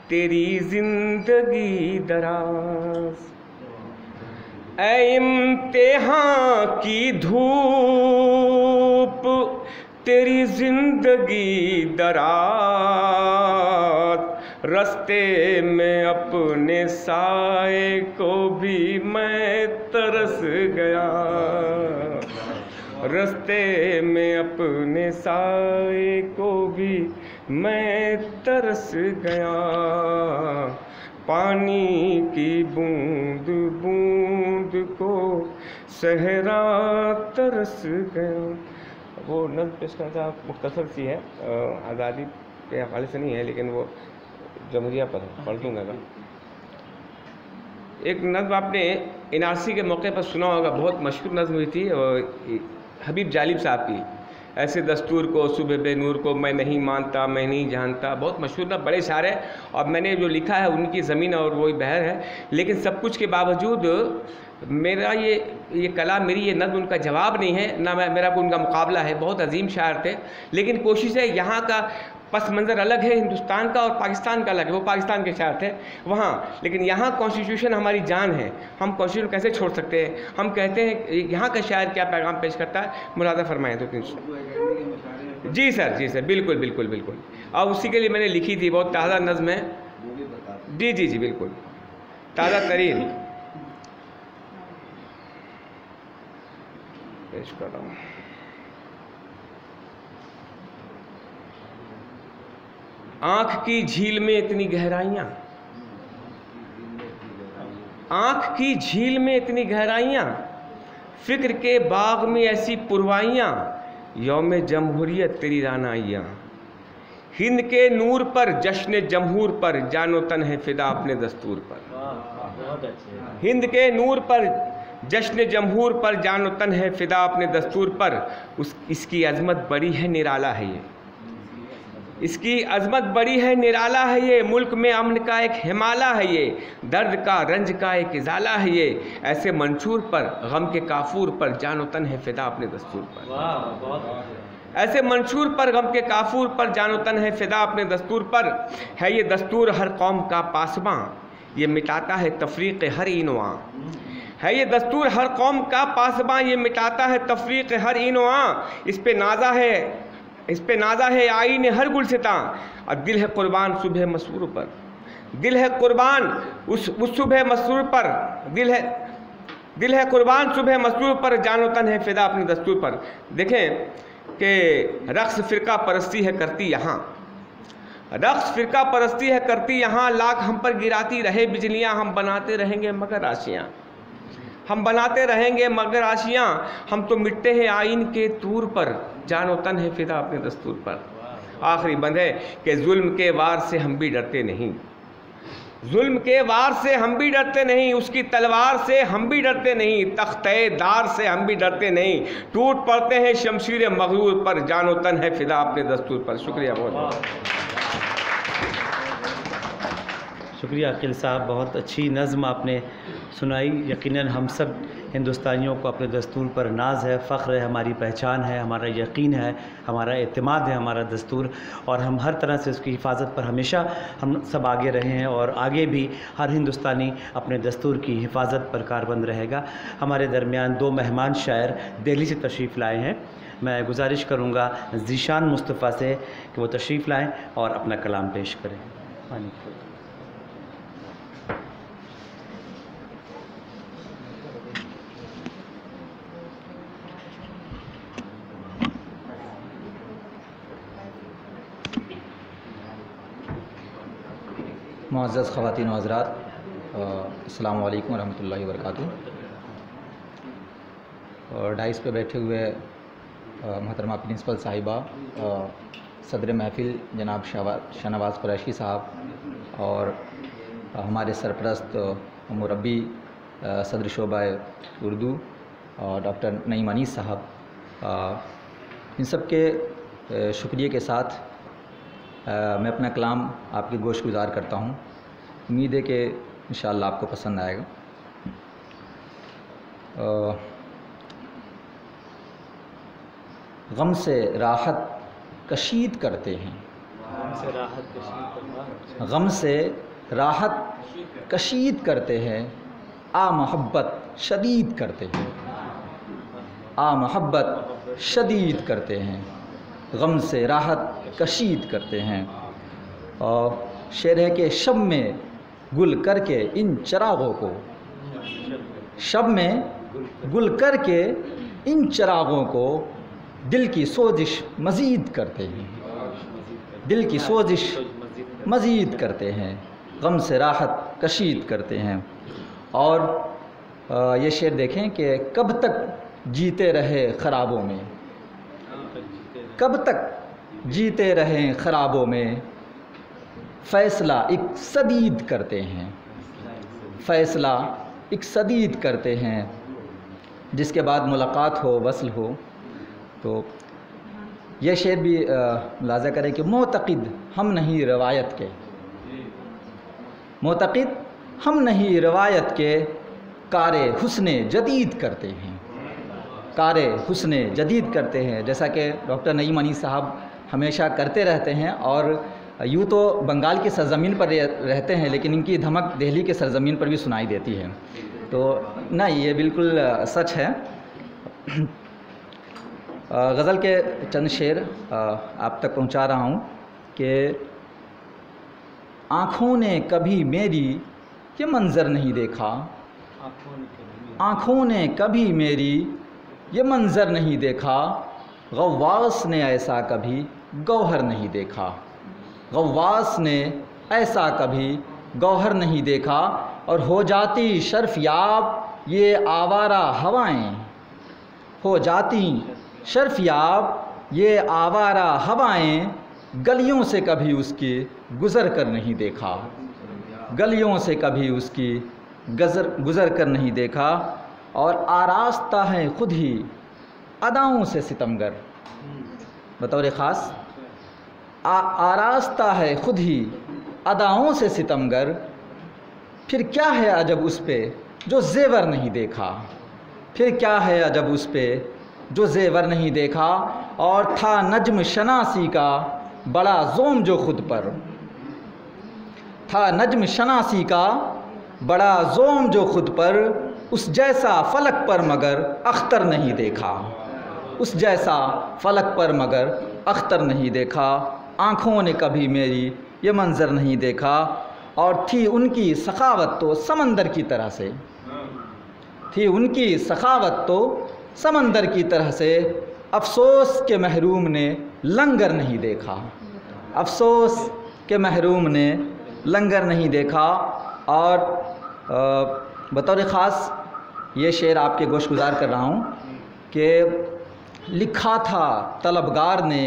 तेरी जिंदगी दराज, ऐ इम्तिहान की धूप तेरी जिंदगी दराज, रास्ते में अपने साए को भी मैं तरस गया, रास्ते में अपने साए को भी मैं तरस गया। पानी की बूंद बूंद को सहरा तरस गया। वो नज़्म पेश करना था, मुख्तसर सी है, आज़ादी के हवाले से नहीं है, लेकिन वो जमहूरिया पर पढ़ दूँगा। एक नज़्म आपने NRC के मौके पर सुना होगा, बहुत मशहूर नज़्म हुई थी हबीब जालिब साहब की। ऐसे दस्तूर को सुबह बेनूर को मैं नहीं मानता मैं नहीं जानता, बहुत मशहूर ना, बड़े शायर है। और मैंने जो लिखा है उनकी ज़मीन और वही बहर है। लेकिन सब कुछ के बावजूद मेरा ये कला, मेरी ये नज़्म उनका जवाब नहीं है, ना मेरा कोई उनका मुकाबला है। बहुत अजीम शायर थे, लेकिन कोशिश है, यहाँ का पस मंज़र अलग है हिंदुस्तान का और पाकिस्तान का अलग है। वो पाकिस्तान के शायर थे वहाँ, लेकिन यहाँ कॉन्स्टिट्यूशन हमारी जान है, हम कॉन्स्टिट्यूशन कैसे छोड़ सकते हैं। हम कहते हैं यहाँ का शायर क्या पैगाम पेश करता है, मुलाज़ा फरमाएँ तो। जी सर, बिल्कुल बिल्कुल बिल्कुल। और उसी के लिए मैंने लिखी थी, बहुत ताज़ा नज़्म है। जी बिल्कुल, ताज़ा तरीन पेश कर रहा हूँ। आँख की झील में इतनी गहराइयाँ, आँख की झील में इतनी गहराइयाँ, फिक्र के बाग में ऐसी पुरवाइयाँ, यौम जमहूरियत तेरी रानाइयाँ। हिंद के नूर पर जश्न जमहूर पर जानो तन है फिदा अपने दस्तूर पर। हिंद के नूर पर जश्न जमहूर पर जानो तन है फिदा अपने दस्तूर पर। इसकी अजमत बड़ी है निराला है ये, इसकी अजमत बड़ी है निराला है ये। मुल्क में अमन का एक हिमाला है ये, दर्द का रंज का एक इजाला है ये। ऐसे मंशूर पर गम के काफूर पर जानो तन है फिदा अपने दस्तूर पर। ऐसे मंशूर पर गम के काफूर पर जानो तन है फिदा अपने दस्तूर पर। है ये दस्तूर हर कौम का पासबां, ये मिटाता है तफरीक हर इनवा। है ये दस्तूर हर कौम का पासबां, ये मिटाता है तफरीक हर इनवा। इस पे नाजा है इस पे नाजा है आईने हर गुलसिता, और दिल है कुर्बान सुबह मसरूर पर, दिल है कुर्बान उस सुबह मसरूर पर, दिल है कुर्बान सुबह मसरूर पर, जानो तन है फिदा अपने दस्तूर पर। देखें कि रक्स फ़िरका परस्ती है करती यहाँ, रक्स फ़िरका परस्ती है करती यहाँ, लाख हम पर गिराती रहे बिजलियाँ, हम बनाते रहेंगे मगर आशियाँ, हम बनाते रहेंगे मगर आशियाँ, हम तो मिटते हैं आइन के तूर पर, जानो तन है फिदा अपने दस्तूर पर। आखिरी बंद है कि जुल्म के वार से हम भी डरते नहीं, जुल्म के वार से हम भी डरते नहीं, उसकी तलवार से हम भी डरते नहीं, तख्ते दार से हम भी डरते नहीं, टूट पड़ते हैं शमशीर मगरूर पर, जानो तन है फिदा अपने दस्तूर पर। शुक्रिया बहुत बहुत। शुक्रिया अकील साहब, बहुत अच्छी नज़्म आपने सुनाई। यकीनन हम सब हिंदुस्तानियों को अपने दस्तूर पर नाज है, फ़ख्र है, हमारी पहचान है, हमारा यकीन है, हमारा एतमाद है हमारा दस्तूर, और हम हर तरह से उसकी हिफाजत पर हमेशा हम सब आगे रहे हैं और आगे भी हर हिंदुस्तानी अपने दस्तूर की हिफाजत पर कारबंद रहेगा। हमारे दरमियान 2 मेहमान शायर दिल्ली से तशरीफ़ लाए हैं। मैं गुजारिश करूँगा ज़ीशान मुस्तफ़ा से कि वो तशरीफ़ लाएँ और अपना कलाम पेश करें। मुअज़्ज़ज़ ख़वातीन व हज़रात, अस्सलामु अलैकुम रहमतुल्लाहि व बरकातुहू। और डाइस पे बैठे हुए मोहतरमा प्रिंसिपल साहिबा, सदर महफ़िल जनाब शाहनवाज़ कुरैशी साहब, और हमारे सरपरस्त मुरब्बी सदर शोबा उर्दू और डॉक्टर नईम अनीस साहब, इन सब के शुक्रिया के साथ मैं अपना कलाम आपकी गोश गुजार करता हूँ। उम्मीद है कि इंशाअल्लाह आपको पसंद आएगा। गम से राहत कशीद करते हैं, गम से राहत कशीद करते हैं, आ मोहब्बत शदीद करते हैं, आ मोहब्बत शदीद करते हैं, गम से राहत कशीद करते हैं। और शेर है कि शब में गुल करके इन चिरागों को, शब में गुल करके इन चिरागों को दिल की सोजिश मज़ीद करते हैं, दिल की सोजिश मज़ीद करते हैं, गम से राहत कशीद करते हैं। और ये शेर देखें कि कब तक जीते रहे ख़राबों में, कब तक जीते रहें ख़राबों में, फ़ैसला एक सदीद करते हैं, फ़ैसला एक सदीद करते हैं, जिसके बाद मुलाकात हो वसल हो। तो यह शेर भी मुलाज़ा करें कि मोतक़िद हम नहीं रवायत के, मोतक़िद हम नहीं रवायत के, कारे हुस्ने जदीद करते हैं, कारे हुस्ने जदीद करते हैं। जैसा कि डॉक्टर नईम अनीस साहब हमेशा करते रहते हैं, और यूँ तो बंगाल की सरज़मीन पर रहते हैं, लेकिन इनकी धमक दिल्ली के सरज़मीन पर भी सुनाई देती है। तो ना, ये बिल्कुल सच है। गज़ल के चंद शेर आप तक पहुंचा रहा हूं कि आँखों ने कभी मेरी ये मंज़र नहीं देखा, आँखों ने कभी मेरी ये मंज़र नहीं देखा, गव्वास ने ऐसा कभी गौहर नहीं देखा, गव्वास ने ऐसा कभी गौहर नहीं देखा। और हो जाती शर्फ याब ये आवारा हवाएं, हो जाती शर्फ याब ये आवारा हवाएं, गलियों से कभी उसकी गुज़र कर नहीं देखा, गलियों से कभी उसकी गुज़र कर नहीं देखा। और आरास्ता है खुद ही अदाओं से सितमगर, बतौर ख़ास आरास्ता है खुद ही अदाओं से सितमगर, फिर क्या है अजब उस पे जो ज़ेवर नहीं देखा, फिर क्या है अजब उस पे जो ज़ेवर नहीं देखा। और था नज्म शनासी का बड़ा ज़ोम जो खुद पर, था नज्म शनासी का बड़ा ज़ोम जो खुद पर, उस जैसा फ़लक पर मगर अख्तर नहीं देखा, उस जैसा फ़लक पर मगर अख्तर नहीं देखा, आँखों ने कभी मेरी ये मंज़र नहीं देखा। और थी उनकी सखावत तो समंदर की तरह से, थी उनकी सखावत तो समंदर की तरह से, अफ़सोस के महरूम ने लंगर नहीं देखा, अफ़सोस के महरूम ने लंगर नहीं देखा। और बतौर ख़ास ये शेर आपके गोश गुजार कर रहा हूँ कि लिखा था तलबगार ने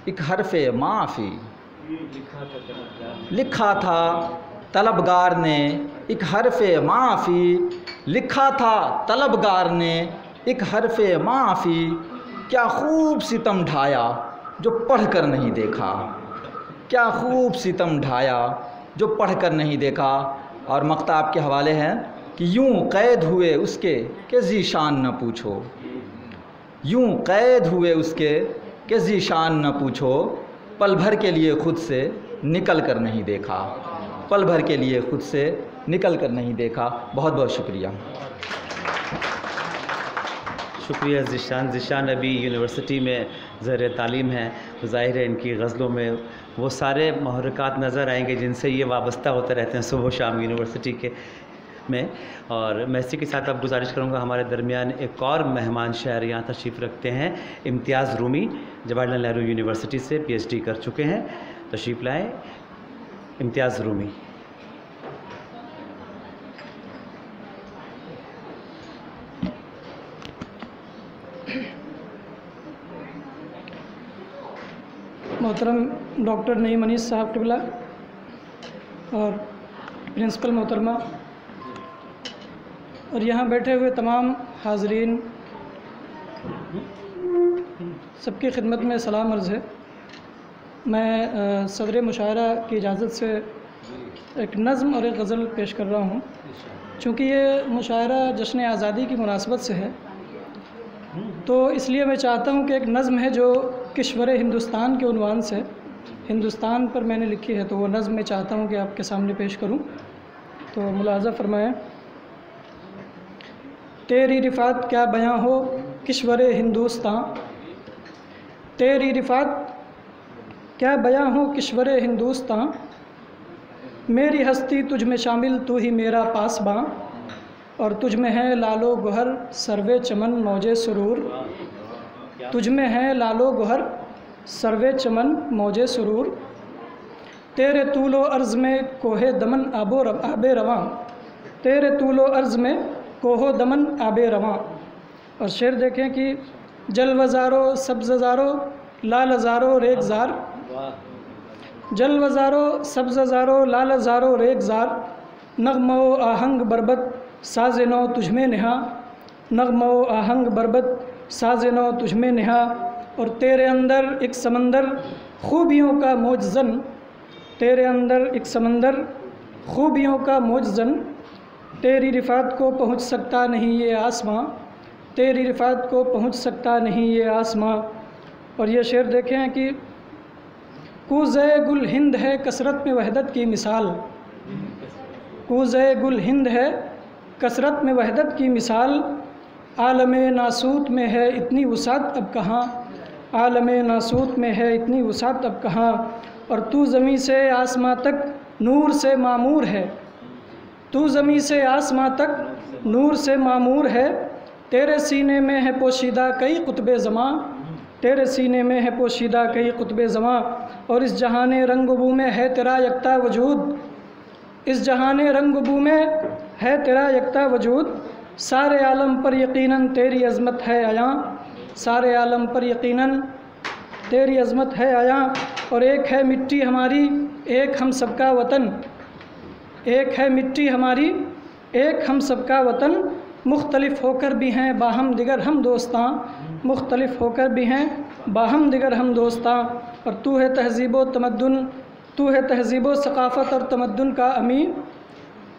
एक हरफ़े माफ़ी, लिखा था तलबगार ने एक हरफ़े माफ़ी, लिखा था तलबगार ने एक हरफ़े माफ़ी, क्या खूब सितम ढाया जो पढ़ कर नहीं देखा, क्या खूब सितम ढाया जो पढ़ कर नहीं देखा। और मक्ता आपके हवाले हैं कि यूं कैद हुए उसके कि ज़ीशान न पूछो, यूं कैद हुए उसके कि ज़ीशान न पूछो, पल भर के लिए ख़ुद से निकल कर नहीं देखा, पल भर के लिए ख़ुद से निकल कर नहीं देखा। बहुत बहुत शुक्रिया। शुक्रिया ज़ीशान। ज़ीशान अभी यूनिवर्सिटी में ज़र तालीम है, तो ज़ाहिर है इनकी गज़लों में वो सारे महरक़ात नज़र आएंगे जिनसे ये वाबस्ता होते रहते हैं सुबह शाम यूनिवर्सिटी के में। और मैं इसी के साथ अब गुजारिश करूँगा, हमारे दरमियान एक और मेहमान शहर यहाँ तशरीफ़ रखते हैं, इम्तियाज़ रूमी, जवाहरलाल नेहरू यूनिवर्सिटी से PhD कर चुके हैं। तशरीफ़ लाएँ इम्तियाज़ रूमी। मोहतरम डॉक्टर नईम अनीस साहब क़िबला और प्रिंसिपल मोहतरमा और यहाँ बैठे हुए तमाम हाज़रीन, सबकी खिदमत में सलाम अर्ज़ है। मैं सदर मुशायरा की इजाज़त से एक नज़्म और एक गज़ल पेश कर रहा हूँ। चूँकि ये मुशायरा जश्न आज़ादी की मुनासबत से है, तो इसलिए मैं चाहता हूँ कि एक नज़्म है जो किश्वर हिंदुस्तान के उन्वान से हिंदुस्तान पर मैंने लिखी है, तो वो नज़्म मैं चाहता हूँ कि आपके सामने पेश करूँ। तो मुलाज़ा फरमाएं। तेरी रिफ़ात क्या बयां हो किश्वर हिंदुस्तान, तेरी रिफ़ात क्या बयां हो किश्वर हिंदुस्तान, मेरी हस्ती तुझ में शामिल तू ही मेरा पासबां, और तुझ में है लालो गोहर सर्वे चमन मौजे सुरूर, तुझ में है लालो गोहर सर्वे चमन मौजे सुरूर, तेरे तूलो अर्ज़ में कोहे दमन आबे रवां, तेरे तूलो अर्ज़ में कोहो दमन आबे रवां। और शेर देखें कि जलवज़ारो सब्ज़ारो लालज़ारो रेगज़ार, जलवज़ारो सब्ज़ारो लालज़ारो रेगज़ार, नग़्मो आहंग बरबत साज़नो तुझमें नेहा, नग़्मो आहंग बरबत साज़नो तुझमें नेहा। और तेरे अंदर एक समंदर खूबियों का मोजज़न, तेरे अंदर एक समंदर खूबियों का मोजज़न, तेरी रिफ़ात को पहुँच सकता नहीं ये आसमां, तेरी रिफ़ात को पहुँच सकता नहीं ये आसमां। और ये शेर देखें कि कूज़े गुल हिंद है कसरत में वहदत की मिसाल, कूज़े गुल हिंद है कसरत में वहदत की मिसाल, आलमे नासूत में है इतनी वसात अब कहाँ, आलमे नासूत में है इतनी वसात अब कहाँ। और तू ज़मीं से आसमां तक नूर से मामूर है, तू ज़मीं से आसमां तक नूर से मामूर है, तेरे सीने में है पोशीदा कई कुतुब ज़मां, तेरे सीने में है पोशीदा कई कुतुब ज़मां। और इस जहाने रंगबू में है तेरा यकता वजूद, इस जहाने रंगबू में है तेरा यकता वजूद, सारे आलम पर यकीनन तेरी अज़मत है आयां, सारे आलम पर यकीनन तेरी अज़मत है आयां। और एक है मिट्टी हमारी एक हम सबका वतन, एक है मिट्टी हमारी एक हम सबका वतन, मुख्तलिफ़ होकर भी हैं बाहम दिगर हम दोस्तां, मुख्तलिफ़ होकर भी हैं बाहम दिगर हम दोस्तां। और तू है तहज़ीब व तमद्दुन, तू है तहज़ीब व सक़ाफ़त और तमद्दुन का अमी,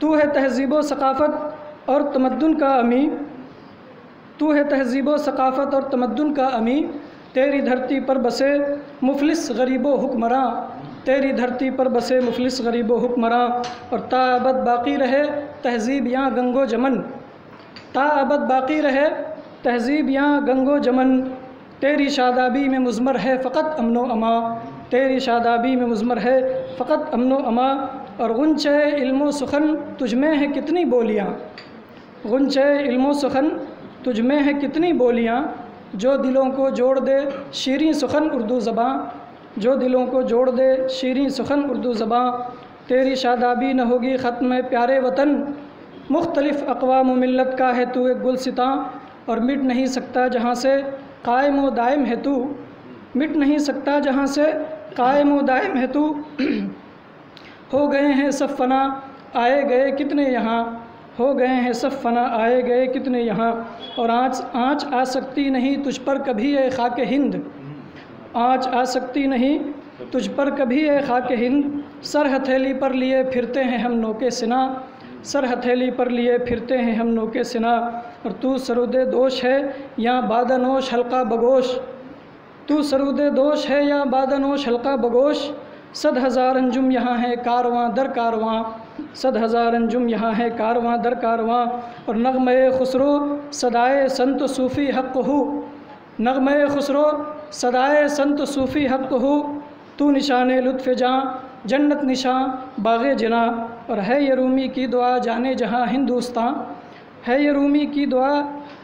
तू है तहज़ीब व सक़ाफ़त और तमद्दुन का अमी, तू है तहज़ीब व सक़ाफ़त और तमद्दुन का अमी। तेरी धरती पर बसे मुफलिस गरीबो हुक्मरां, तेरी धरती पर बसे मुफलिस गरीबो हुक्मरां। और ताअबद बाक़ी रहे तहज़ीब यहाँ गंगो जमन, ताअबद बाक़ी रहे तहज़ीब यहाँ गंगो जमन, तेरी शादाबी में मुज़मर है फ़कत अमनो अमा, तेरी शादाबी में मुज़मर है फ़कत अमनो अमा। और गुंचे इल्मो सुखन तुझ में है कितनी बोलियाँ, गुंचे इल्मो सुखन तुझ में है कितनी बोलियाँ, जो दिलों को जोड़ दे शीरीं सुखन उर्दू ज़बां, जो दिलों को जोड़ दे शीरीं सुखन उर्दू ज़बां। तेरी शादाबी न होगी ख़त्म प्यारे वतन, मुख्तलिफ़ अक़वाम मिल्लत का है तू एक गुलसितां। और मिट नहीं सकता जहाँ से कायम व दायम है तू, मिट नहीं सकता जहाँ से कायम व दायम है तू। हो गए हैं सब फना आए गए कितने यहाँ, हो गए हैं सब फना आए गए कितने यहाँ। और आँच आ सकती नहीं तुझ पर कभी ए खाके हिंद, आँच आ सकती नहीं तुझ पर कभी ए खाके हिंद। सर हथेली पर लिए फिरते हैं हम नोके सिना, सर हथेली पर लिए फिरते हैं हम नोके सिना। और तू सरूदे दोष है या बादनोश हल्का बगोश, तू सरूदे दोष है या बादनोश हल्का बगोश। 100,000 अंजुम यहाँ है कारवां दर कारवां, 100,000 अंजुम यहाँ है कारवां दर कारवां। और नग़्मे खुसरो सदाए संत सूफ़ी हक़ हो, नग़्मे खुसरो सदाए संत सूफ़ी हक़ हो। तू निशान लुत्फ़ जाँ जन्नत निशां बाग़े जना। और है ये रूमी की दुआ जाने जहाँ हिंदुस्तान, है ये रूमी की दुआ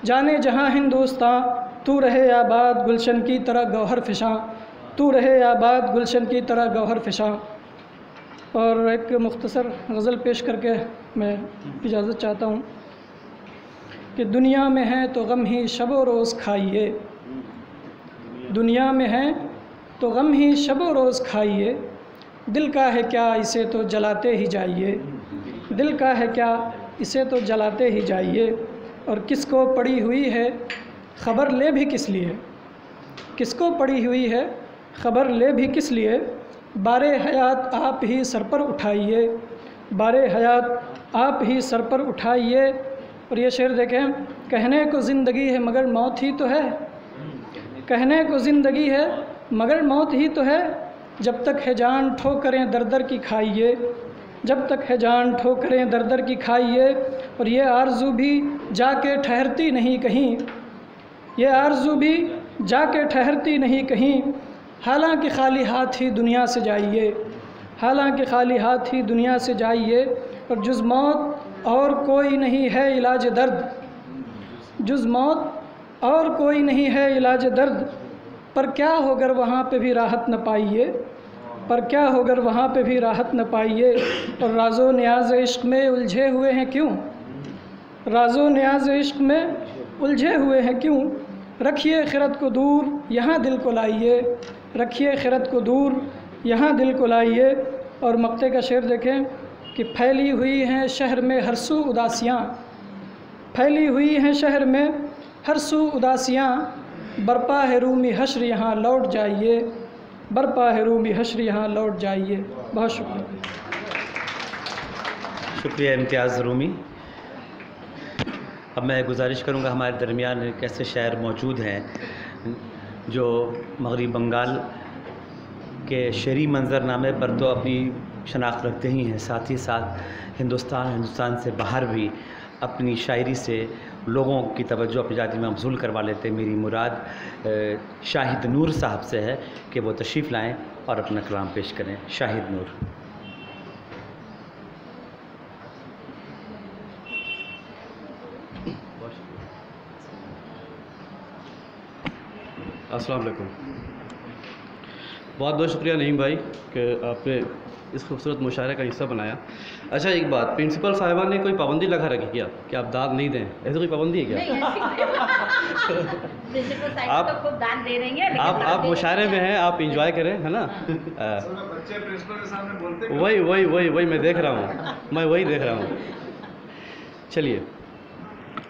जाने जहाँ हिंदुस्तान। तू रहे आबाद गुलशन की तरह गौहर फ़िशां, तू रहे आबाद गुलशन की तरह गौहर फ़िशां। और एक मुख्तसर गज़ल पेश करके मैं इजाज़त चाहता हूँ कि दुनिया में है तो गम ही शब व रोज़ खाइए, दुनिया में है तो गम ही शब व रोज़ खाइए। दिल का है क्या इसे तो जलाते ही जाइए, दिल का है क्या इसे तो जलाते ही जाइए। और किसको पड़ी हुई है ख़बर ले भी किस लिए, किसको पड़ी हुई है ख़बर ले भी किस लिए। बारे हयात आप ही सर पर उठाइए, बारे हयात आप ही सर पर उठाइए। और ये शेर देखें, कहने को ज़िंदगी है मगर मौत ही तो है, कहने को ज़िंदगी है मगर मौत ही तो है। जब तक है जान ठोकरें दर दर की खाइए, जब तक है जान ठोकरें दर दर की खाइए। और ये आरज़ू भी जाके ठहरती नहीं कहीं, ये आरज़ू भी जाके ठहरती नहीं कहीं। हालांकि खाली हाथ ही दुनिया से जाइए, हालांकि खाली हाथ ही दुनिया से जाइए। और जुज़ मौत और कोई नहीं है इलाज दर्द, जुज़ मौत और कोई नहीं है इलाज दर्द। पर क्या हो अगर वहाँ पे भी राहत न पाइए, पर क्या हो अगर वहाँ पे भी राहत न पाइए। और राज़ो न्याज़ इश्क़ में उलझे हुए हैं क्यों, राज़ो न्याज़ इश्क़ में उलझे हुए हैं क्यों। रखिए खिरत को दूर यहाँ दिल को लाइए, रखिए खिरत को दूर यहाँ दिल को लाइए। और मक्ते का शेर देखें कि फैली हुई हैं शहर में हर सू उदासियाँ, फैली हुई हैं शहर में हर सू उदासियाँ। बरपा है रूमी हश्र यहाँ लौट जाइए, बरपा है रूमी हश्र यहाँ लौट जाइए। बहुत शुक्रिया। शुक्रिया इम्तियाज़ रूमी। अब मैं गुजारिश करूँगा, हमारे दरमियान एक ऐसे शायर मौजूद हैं जो मग़रिब बंगाल के शेरी मंज़रनामे पर तो अपनी शनाख्त रखते ही हैं, साथ ही साथ हिंदुस्तान से बाहर भी अपनी शायरी से लोगों की तवज्जो अपनी जाति में मबज़ूल करवा लेते हैं। मेरी मुराद शाहिद नूर साहब से है कि वो तशरीफ़ लाएँ और अपना कलाम पेश करें। शाहिद नूर। अस्सलाम वालेकुम। बहुत बहुत शुक्रिया नईम भाई कि आपने इस खूबसूरत मुशायरे का हिस्सा बनाया। अच्छा एक बात, प्रिंसिपल साहिबा ने कोई पाबंदी लगा रखी क्या कि आप दाद नहीं दें, ऐसी कोई पाबंदी है क्या? प्रिंसिपल साहिबा तो खूब दान दे रही है। आप मुशायरे में हैं, आप इंजॉय करें, है ना। बच्चे प्रिंसिपल के सामने बोलते वही मैं देख रहा हूँ, मैं वही देख रहा हूँ। चलिए,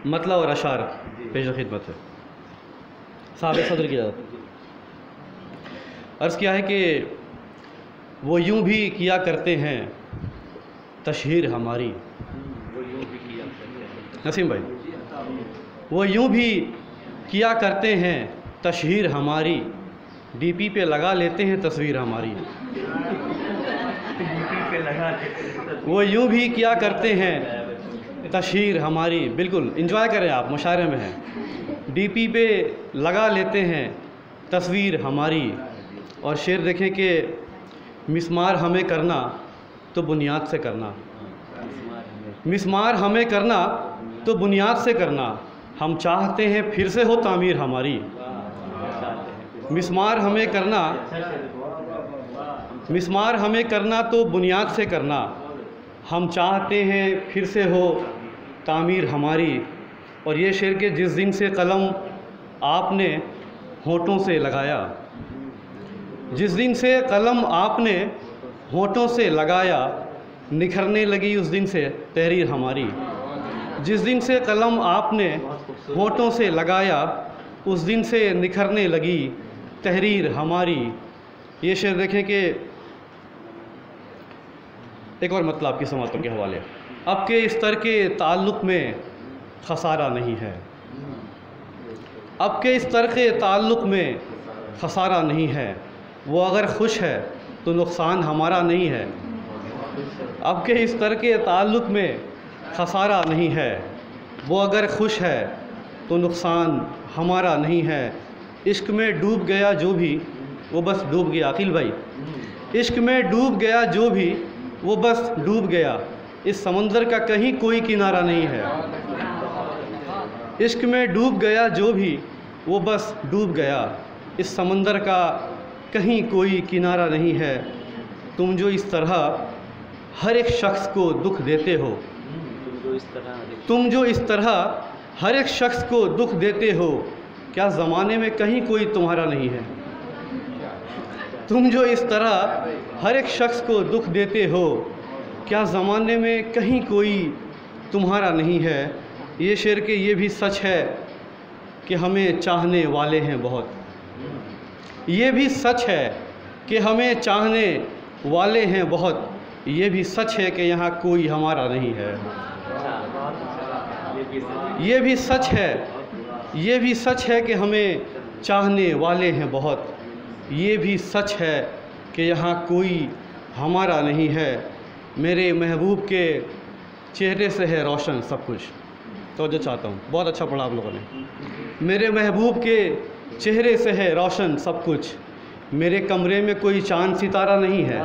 मतला और अशार पेश खिदमत है। साहब सदर की इजाज़त। अर्ज़ किया है कि वो यूं भी किया करते हैं तशहीर हमारी। नसीम भाई, वो यूं भी किया करते हैं तशहीर हमारी, डीपी पे लगा लेते हैं तस्वीर हमारी। वो यूं भी किया करते हैं तशहीर हमारी। बिल्कुल इंजॉय करें, आप मुशायरे में हैं। डीपी पे लगा लेते हैं तस्वीर हमारी। और शेर देखें कि मिस्मार हमें करना तो बुनियाद से करना, मिस्मार हमें करना तो बुनियाद से करना, हम चाहते हैं फिर से हो तामीर हमारी। मिस्मार हमें करना, मिस्मार हमें करना तो बुनियाद से करना, हम चाहते हैं फिर से हो तामीर हमारी। और ये शेर के जिस दिन से कलम आपने होठों से लगाया, जिस दिन से कलम आपने होठों से लगाया, निखरने लगी उस दिन से तहरीर हमारी। जिस दिन से कलम आपने होठों से लगाया, उस दिन से निखरने लगी तहरीर हमारी। ये शेर देखें कि एक और मतलब आपकी समातों के हवाले, अब के इस तरह के ताल्लुक़ में खसारा नहीं है, अब के इस तरह के ताल्लुक़ में खसारा नहीं है, वो अगर खुश है तो नुकसान हमारा नहीं है। अब के इस तरह के ताल्लुक़ में खसारा नहीं है, वो अगर खुश है तो नुकसान हमारा नहीं है। इश्क में डूब गया जो भी वो बस डूब गया। अकील भाई, इश्क में डूब गया जो भी वो बस डूब गया, इस समंदर का कहीं कोई किनारा नहीं है। इश्क में डूब गया जो भी वो बस डूब गया, इस समंदर का कहीं कोई किनारा नहीं है। तुम जो इस तरह हर एक शख्स को दुख देते हो, तुम जो इस तरह हर एक शख्स को दुख देते हो, क्या ज़माने में कहीं कोई तुम्हारा नहीं है। तुम जो इस तरह हर एक शख्स को दुख देते हो, क्या ज़माने में कहीं कोई तुम्हारा नहीं है। ये शेर के ये भी सच है कि हमें चाहने वाले हैं बहुत, ये भी सच है कि हमें चाहने वाले हैं बहुत, ये भी सच है कि यहाँ कोई हमारा नहीं है। ये भी सच है, ये भी सच है कि हमें चाहने वाले हैं बहुत, ये भी सच है कि यहाँ कोई हमारा नहीं है। मेरे महबूब के चेहरे से है रोशन सब कुछ। तो जो चाहता हूँ, बहुत अच्छा पढ़ा आप लोगों ने। मेरे महबूब के चेहरे से है रोशन सब कुछ, मेरे कमरे में कोई चांद सितारा नहीं है।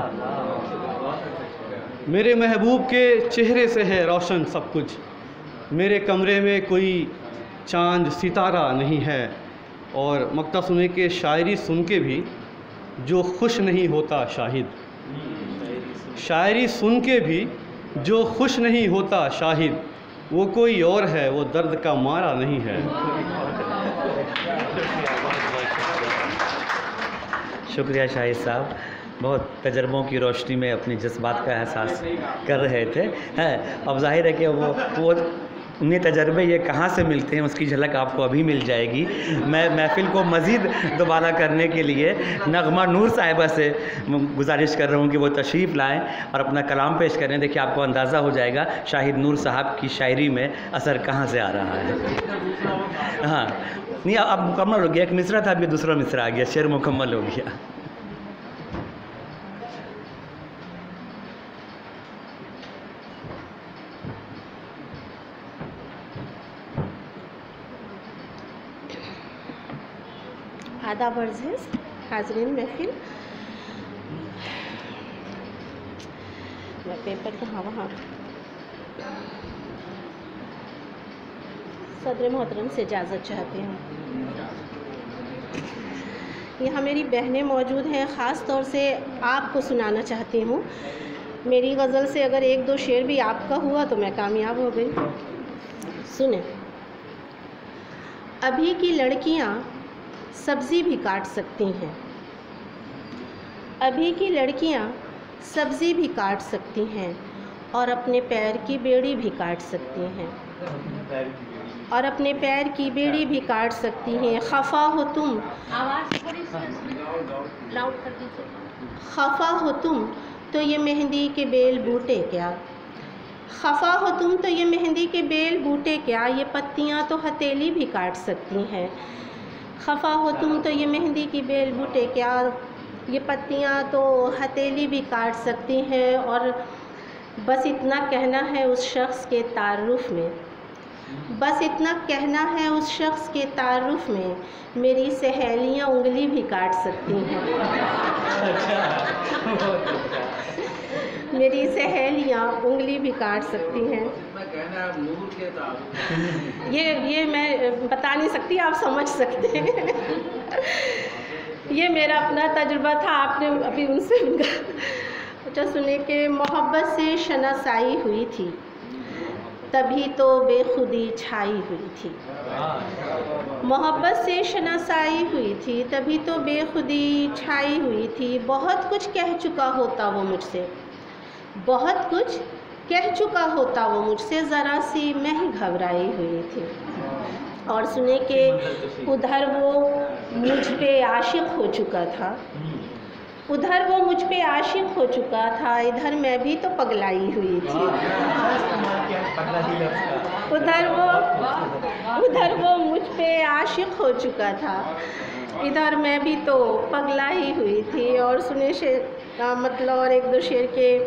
मेरे महबूब के चेहरे से है रोशन सब कुछ, मेरे कमरे में कोई चांद सितारा नहीं है। और मक्ता सुने के शायरी सुन के भी जो खुश नहीं होता शाहिद, शायरी सुन के भी जो खुश नहीं होता शाहिद, वो कोई और है, वो दर्द का मारा नहीं है। शुक्रिया शाहिद साहब, बहुत तजर्बों की रोशनी में अपने जज्बात का एहसास कर रहे थे। है अब जाहिर है कि वो उन्हें तजर्बे ये कहाँ से मिलते हैं उसकी झलक आपको अभी मिल जाएगी। मैं महफ़िल को मज़ीद दोबारा करने के लिए नगमा नूर साहिबा से गुजारिश कर रहा हूँ कि वो तशरीफ़ लाएँ और अपना कलाम पेश करें। देखिए आपको अंदाज़ा हो जाएगा शाहिद नूर साहब की शायरी में असर कहाँ से आ रहा है। हाँ नहीं, अब मुकम्मल हो गया। एक मिसरा था, अभी दूसरा मिसरा आ गया, शेर मुकम्मल हो गया। आदाब अर्ज़ हाज़रीन महफ़िल। मैं पेपर कहाँ वहाँ सदर मोहतरम से इजाज़त चाहती हूँ। यहाँ मेरी बहनें मौजूद हैं, ख़ास तौर से आपको सुनाना चाहती हूँ। मेरी गज़ल से अगर एक दो शेर भी आपका हुआ तो मैं कामयाब हो गई। सुने। अभी की लड़कियाँ सब्ज़ी भी काट सकती हैं, अभी की लड़कियां सब्ज़ी भी काट सकती हैं और अपने पैर की बेड़ी भी काट सकती हैं, और अपने पैर की बेड़ी भी काट सकती हैं। खफा हो तुम, लाउड कर दीजिए। खफा हो तुम तो ये मेहंदी के बेल बूटे क्या, खफा हो तुम तो ये मेहंदी के बेल बूटे क्या, ये पत्तियाँ तो हथेली भी काट सकती हैं। खफा हो तुम तो ये मेहंदी की बेल बूटे क्या, ये पत्तियाँ तो हथेली भी काट सकती हैं। और बस इतना कहना है उस शख्स के तारुफ में, बस इतना कहना है उस शख्स के तारुफ में मेरी सहेलियां उंगली भी काट सकती हैं। मेरी सहेलियां उंगली भी काट सकती हैं। ये मैं बता नहीं सकती, आप समझ सकते हैं। ये मेरा अपना तजुर्बा था, आपने अभी उनसे अच्छा सुने कि मोहब्बत से शनासाई हुई थी तभी तो बेखुदी छाई हुई थी। मोहब्बत से शनासाई हुई थी तभी तो बेखुदी छाई हुई थी। बहुत कुछ कह चुका होता वो मुझसे, बहुत कुछ कह चुका होता वो मुझसे, ज़रा सी मैं ही घबराई हुई थी। और सुने कि उधर वो मुझ पे आशिक हो चुका था, उधर वो मुझ पे आशिक हो चुका था, इधर मैं भी तो पगलाई हुई थी। उधर वो मुझ पे आशिक हो चुका था, इधर मैं भी तो पगलाई हुई थी। और सुने शेर का मतलब, और एक दो शेर के,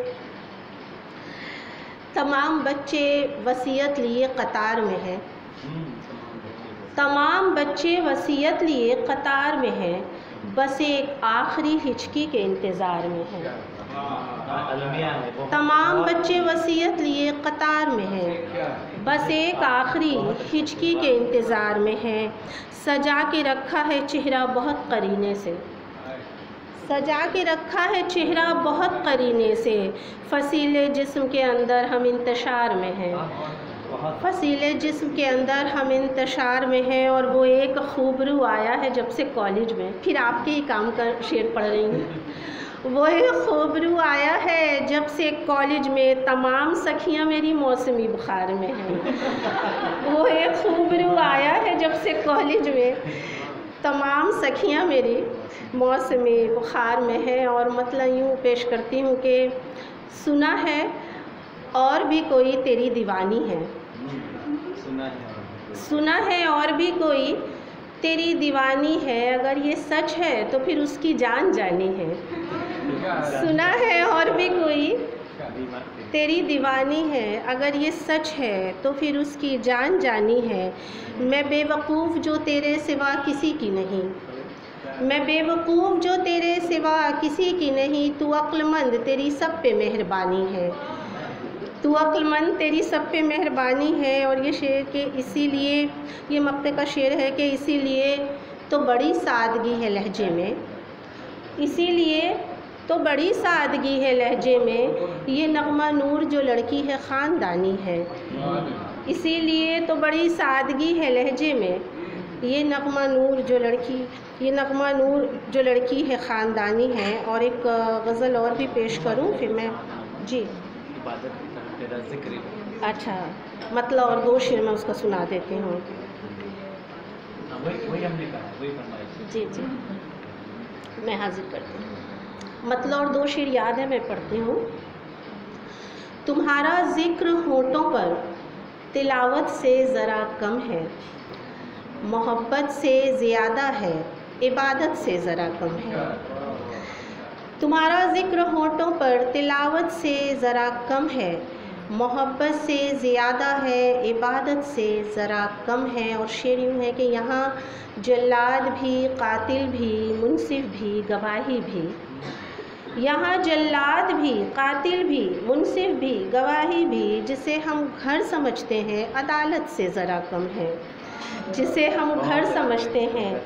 तमाम बच्चे वसीयत लिए कतार में हैं, तमाम बच्चे वसीयत लिए कतार में हैं, बस एक आखिरी हिचकी के इंतज़ार में हैं। तमाम बच्चे वसीयत लिए कतार में हैं, बस एक आखिरी हिचकी के इंतज़ार में हैं। सजा के रखा है चेहरा बहुत करीने से, सजा के रखा है चेहरा बहुत करीने से, फसीले जिस्म के अंदर हम इंतशार में हैं, फसीले जिस्म के अंदर हम इंतशार में हैं। और वो एक खूबरू आया है जब से कॉलेज में, फिर आपके ही काम का शेर पढ़ रही हूँ। वो एक खूबरू आया है जब से कॉलेज में, तमाम सखियाँ मेरी मौसमी बुखार में हैं। वो एक खूबरू आया है जब से कॉलेज में, तमाम सखियाँ मेरी मौसमी बुखार में हैं। और मतलब यूँ पेश करती हूँ कि सुना है और भी कोई तेरी दीवानी है, सुना है और भी कोई तेरी दीवानी है, अगर ये सच है तो फिर उसकी जान जानी है। सुना है और भी कोई तेरी दीवानी है, अगर ये सच है तो फिर उसकी जान जानी है। मैं बेवकूफ़ जो तेरे सिवा किसी की नहीं, मैं बेवकूफ़ जो तेरे सिवा किसी की नहीं, तू अक्लमंद तेरी सब पे मेहरबानी है, तू अक्लमंद तेरी सब पे मेहरबानी है। और ये शेर के इसीलिए, ये मक्ते का शेर है कि इसीलिए तो बड़ी सादगी है लहजे में, इसीलिए तो बड़ी सादगी है लहजे में, ये नगमा नूर जो लड़की है ख़ानदानी है, इसीलिए तो बड़ी सादगी है लहजे में, ये नगमा नूर जो लड़की, ये नगमा नूर जो लड़की है ख़ानदानी है। और एक गज़ल और भी पेश करूं फिर मैं जी, अच्छा मतलब और दो शेर मैं उसका सुना देती हूँ। जी जी मैं हाजिर करती हूँ। मतलब और दो शेर याद है, मैं पढ़ती हूँ। तुम्हारा ज़िक्र होठों पर तिलावत से ज़रा कम है, मोहब्बत से ज़्यादा है, इबादत से ज़रा कम है। तुम्हारा ज़िक्र होठों पर तिलावत से ज़रा कम है, मोहब्बत से ज़्यादा है, इबादत से ज़रा कम है। और शेर यूँ है कि यहाँ जल्लाद भी, कातिल भी, मुनसिफ भी, गवाही भी, यहाँ जल्लाद भी, कातिल भी, मुनसिफ भी, गवाही भी, जिसे हम घर समझते हैं अदालत से ज़रा कम है, जिसे हम घर समझते हैं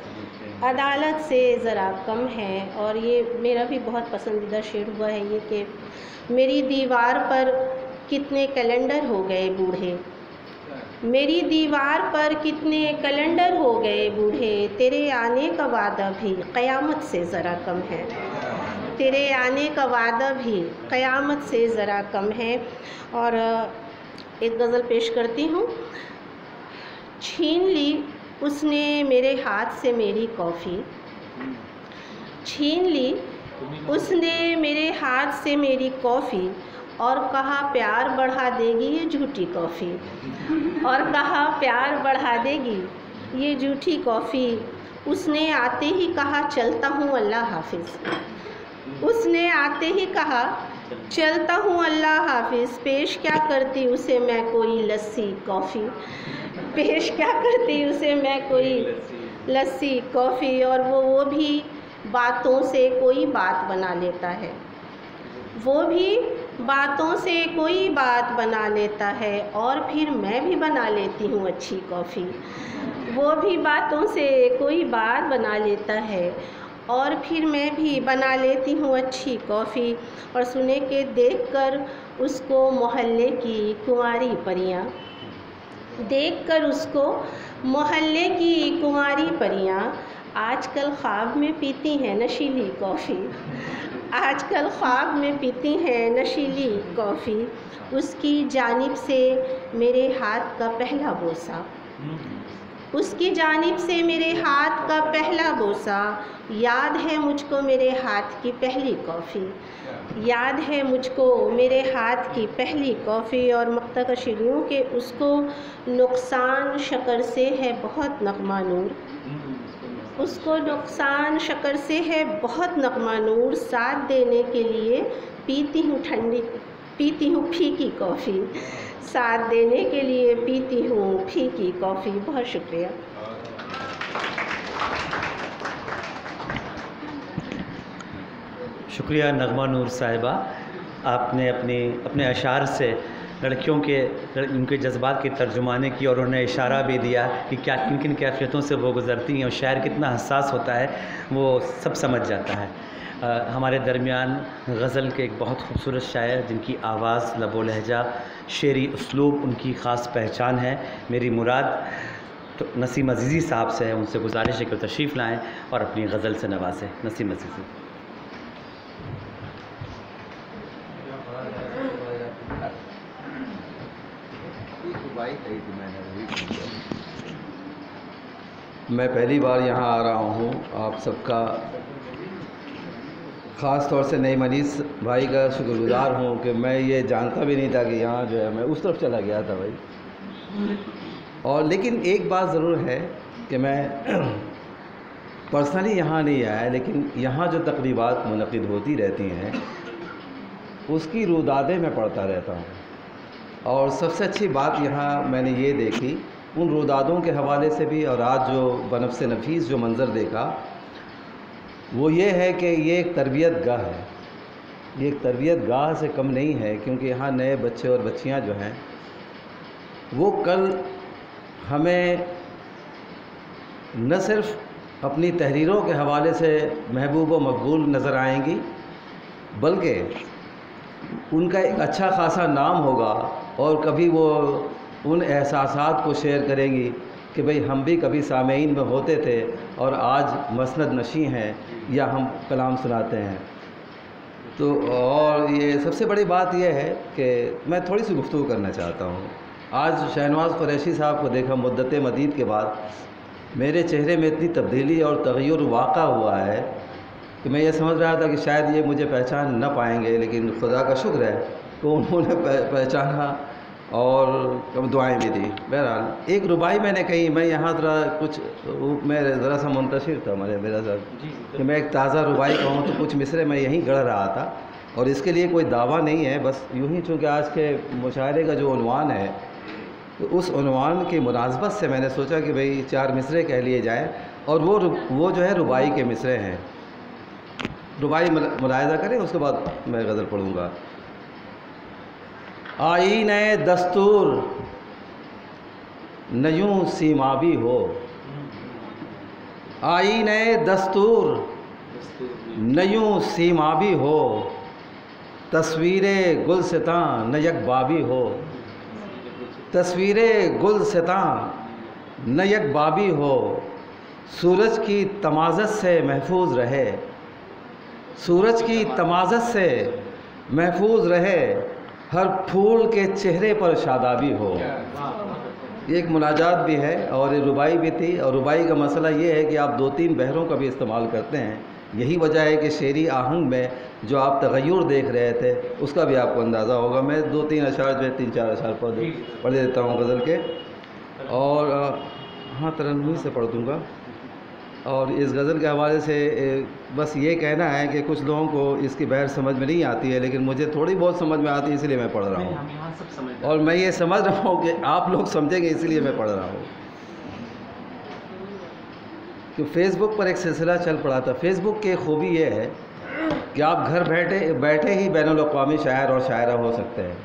अदालत से ज़रा कम है। और ये मेरा भी बहुत पसंदीदा शेर हुआ है ये कि मेरी दीवार पर कितने कैलेंडर हो गए बूढ़े, मेरी दीवार पर कितने कैलेंडर हो गए बूढ़े, तेरे आने का वादा भी क़यामत से ज़रा कम है, तेरे आने का वादा भी क़यामत से ज़रा कम है। और एक गज़ल पेश करती हूँ। छीन ली उसने मेरे हाथ से मेरी कॉफ़ी, छीन ली उसने मेरे हाथ से मेरी कॉफ़ी, और कहा प्यार बढ़ा देगी ये झूठी कॉफ़ी, और कहा प्यार बढ़ा देगी ये झूठी कॉफ़ी। उसने आते ही कहा चलता हूँ अल्लाह हाफिज़, उसने आते ही कहा चलता हूँ अल्लाह हाफिज़, पेश क्या करती उसे मैं कोई लस्सी कॉफ़ी, पेश क्या करती उसे मैं कोई लस्सी कॉफ़ी। और वो भी बातों से कोई बात बना लेता है, वो भी बातों से कोई बात बना लेता है, और फिर मैं भी बना लेती हूँ अच्छी कॉफ़ी। वो भी बातों से कोई बात बना लेता है, और फिर मैं भी बना लेती हूँ अच्छी कॉफ़ी। और सुने के देखकर उसको मोहल्ले की कुंवारी परियां, देखकर उसको मोहल्ले की कुंवारी परियां आजकल ख्वाब में पीती हैं नशीली कॉफ़ी, आजकल ख्वाब में पीती हैं नशीली कॉफ़ी। उसकी जानिब से मेरे हाथ का पहला बोसा, उसकी जानिब से मेरे हाथ का पहला बोसा, याद है मुझको मेरे हाथ की पहली कॉफ़ी, याद है मुझको मेरे हाथ की पहली कॉफ़ी। और मक्ता कशीर यूँ कि उसको नुकसान शक्कर से है बहुत नग़मा नूर, उसको नुकसान शक्कर से है बहुत नग़मा नूर, साथ देने के लिए पीती हूँ ठंडी, पीती हूँ फीकी कॉफ़ी, साथ देने के लिए पीती हूँ फीकी कॉफ़ी। बहुत शुक्रिया। शुक्रिया नगमा नूर साहिबा, आपने अपने अशार से लड़कियों के उनके जज्बात की तर्जुमानी की, और उन्हें इशारा भी दिया कि क्या किन किन कैफियतों से वो गुज़रती हैं, और शायर कितना हसास होता है वो सब समझ जाता है। हमारे दरमियान गज़ल के एक बहुत खूबसूरत शायर जिनकी आवाज़, लबो लहजा, शेरी उसलूब उनकी ख़ास पहचान है, मेरी मुराद तो नसीम अज़ीज़ी साहब से है। उनसे गुजारिश है कि तशरीफ़ लाएँ और अपनी गज़ल से नवाजें। नसीम अज़ीज़ी। मैं पहली बार यहाँ आ रहा हूँ, आप सबका ख़ास तौर से नईम अनीस भाई का शुक्रगुज़ार हूँ कि मैं ये जानता भी नहीं था कि यहाँ जो है, मैं उस तरफ चला गया था भाई। और लेकिन एक बात ज़रूर है कि मैं पर्सनली यहाँ नहीं आया, लेकिन यहाँ जो तकरीबात मुनक़िद होती रहती हैं उसकी रुदादे में पढ़ता रहता हूँ। और सबसे अच्छी बात यहाँ मैंने ये देखी उन रुदादों के हवाले से भी, और आज जो बनफ़्स नफीस जो मंज़र देखा वो ये है कि ये एक तरबियत गाह है, ये एक तरबियत गाह से कम नहीं है, क्योंकि यहाँ नए बच्चे और बच्चियाँ जो हैं वो कल हमें न सिर्फ़ अपनी तहरीरों के हवाले से महबूब व मकबूल नज़र आएंगी, बल्कि उनका एक अच्छा खासा नाम होगा, और कभी वो उन एहसासात को शेयर करेंगी कि भाई हम भी कभी सामेईन में होते थे और आज मसनद नशी हैं या हम कलाम सुनाते हैं। तो और ये सबसे बड़ी बात यह है कि मैं थोड़ी सी गुफ्तगू करना चाहता हूँ। आज शाहनवाज़ कुरैशी साहब को देखा मुद्दत मदीद के बाद, मेरे चेहरे में इतनी तब्दीली और तग़य्युर वाक़ा हुआ है कि मैं ये समझ रहा था कि शायद ये मुझे पहचान न पाएंगे, लेकिन खुदा का शुक्र है कि उन्होंने पहचाना और दुआएं भी दी। बहरहाल एक रुबाई मैंने कही, मैं यहाँ ज़रा कुछ मैं ज़रा सा मुंतशिर था मेरा साथ कि मैं एक ताज़ा रुबाई कहूँ तो कुछ मिसरे मैं यहीं गढ़ रहा था, और इसके लिए कोई दावा नहीं है, बस यूँ ही चूँकि आज के मुशायरे का जो उन्वान है तो उस उन्वान की मुनासबत से मैंने सोचा कि भाई 4 मिसरे कह लिए जाएँ, और वो जो है रुबाई के मिसरे हैं। रुबाई मुलाहिज़ा करें, उसके बाद मैं गज़ल पढ़ूँगा। आईने दस्तूर न यूं सीमावी हो, आईने दस्तूर न यूं सीमावी हो, तस्वीरे गुलसितां न यकबाबी हो, तस्वीरे गुलसितां न यकबाबी हो, सूरज की तमाज़त से महफूज रहे, सूरज की तमाज़त से महफूज रहे, हर फूल के चेहरे पर शादाबी हो। ये एक मुनाजात भी है और ये रुबाई भी थी, और रुबाई का मसला ये है कि आप 2-3 बहरों का भी इस्तेमाल करते हैं। यही वजह है कि शेरी आहंग में जो आप तग़य्युर देख रहे थे उसका भी आपको अंदाज़ा होगा। मैं 2-3 अशार जो है 3-4 अशार पढ़ देता हूँ गज़ल के, और हाँ तरन्नुम से पढ़ दूँगा। और इस गज़ल के हवाले से बस ये कहना है कि कुछ लोगों को इसकी बहर समझ में नहीं आती है, लेकिन मुझे थोड़ी बहुत समझ में आती है, इसलिए मैं पढ़ रहा हूँ। और मैं ये समझ रहा हूँ कि आप लोग समझेंगे, इसलिए मैं पढ़ रहा हूँ। कि फेसबुक पर एक सिलसिला चल पड़ा था। फेसबुक की खूबी ये है कि आप घर बैठे ही बैनुल-अक़वामी शायर और शायरा हो सकते हैं।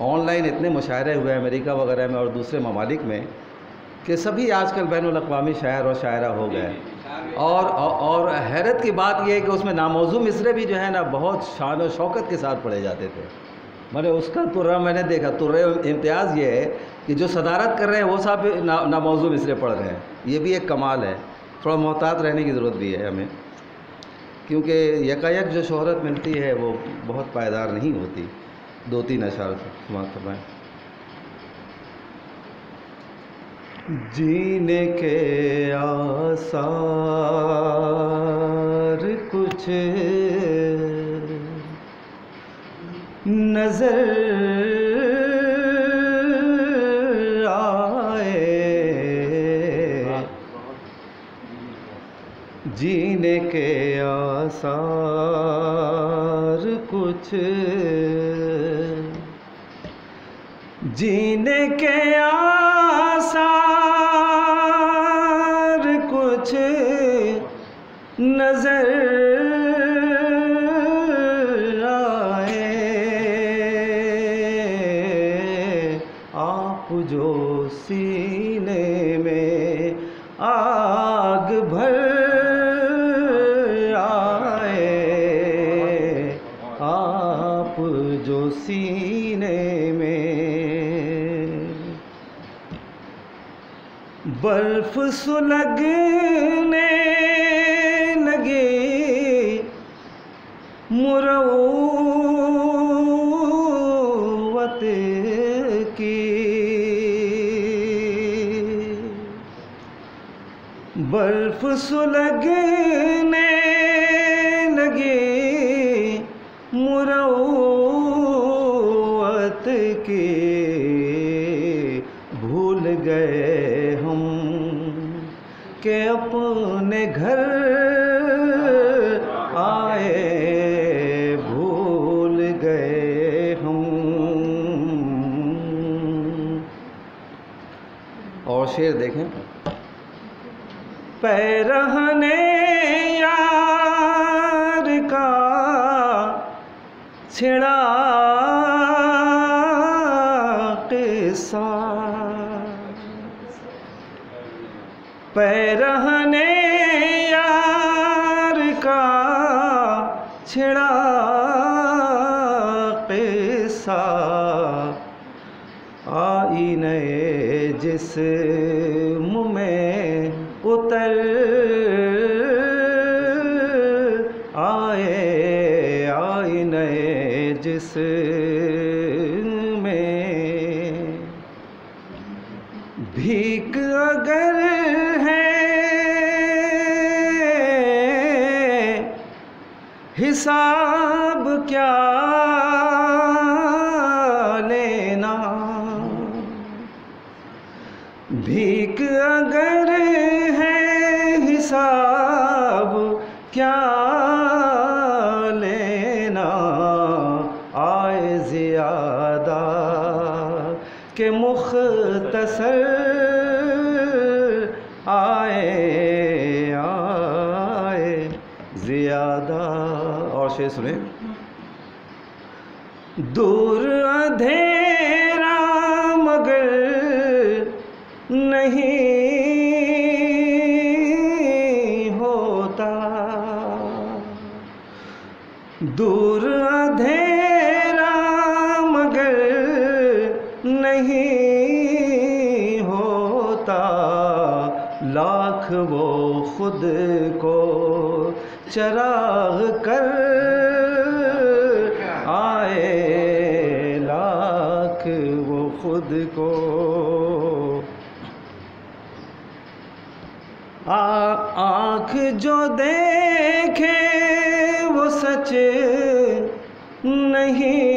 ऑनलाइन इतने मुशायरे हुए अमेरिका वगैरह में और दूसरे ममालिक में कि सभी आजकल बैनुल-अक़वामी शायर और शायरा हो गए। और हैरत की बात यह है कि उसमें नामौजू मिसरे भी जो है ना बहुत शान और शौकत के साथ पढ़े जाते थे। मैंने उसका तुर्रा मैंने देखा। तुर्रे इम्तियाज़ ये है कि जो सदारत कर रहे हैं वो साहब नामौजू मिसरे पढ़ रहे हैं। ये भी एक कमाल है। थोड़ा मोहतात रहने की ज़रूरत भी है हमें, क्योंकि यकायक जो शोहरत मिलती है वो बहुत पायदार नहीं होती। 2-3 अशार समाप्त फरमाएं। जीने के आसार कुछ नजर आए, जीने के आसार कुछ, जीने के आसार कुछ नजर आए, आप जो सीने में आग भर आए, आप जो सीने बर्फ सुलगने लगे मुरव्वत की, बर्फ सुलगने लगे मुरव्वत की, भूल गए के अपने घर आए, भूल गए हम। और शेर देखें। पैरहने यार का छिड़ा किस्सा, पैरहने यार का छिड़ा किस्सा, आईने जिस्म में उतर आए, आईने जिस्म में भीख अगर हिसाब क्या लेना, भीख अगर है हिसाब क्या लेना, आए ज़ियादा के मुख्तसर आए, आए ज़ियादा। और शेर सुने। दूर अंधेरा मगर नहीं होता, दूर अंधेरा मगर नहीं होता, लाख वो खुद को चराग कर आए, लाख वो खुद को आँख जो देखे वो सच नहीं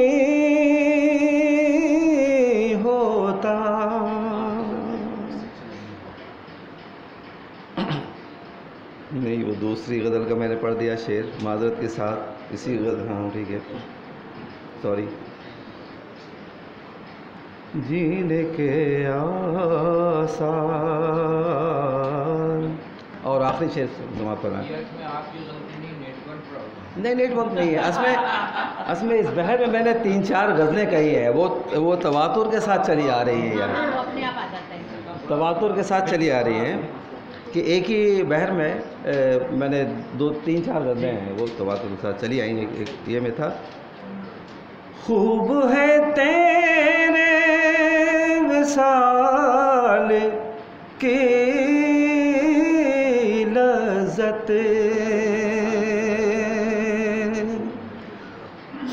होता, नहीं, वो दूसरी गज़ल का मैंने पढ़ दिया शेर माजरत के साथ। इसी गज़ल, हाँ ठीक है, सॉरी। जीने के आसार, और आखिरी शेर समाप्त करना। नहीं, नेटवर्क नहीं है असमें इस बहर में मैंने 3-4 गज़लें कही है, वो तवातुर के साथ चली आ रही है यार, अपने आप आ जाता है। तवातुर के साथ चली आ रही हैं कि एक ही बहर में मैंने 2-3-4 गज़लें हैं, वो तवातुर के साथ चली आई। एक ये में था, खूब है तेरे विसाल की लज़्ज़त,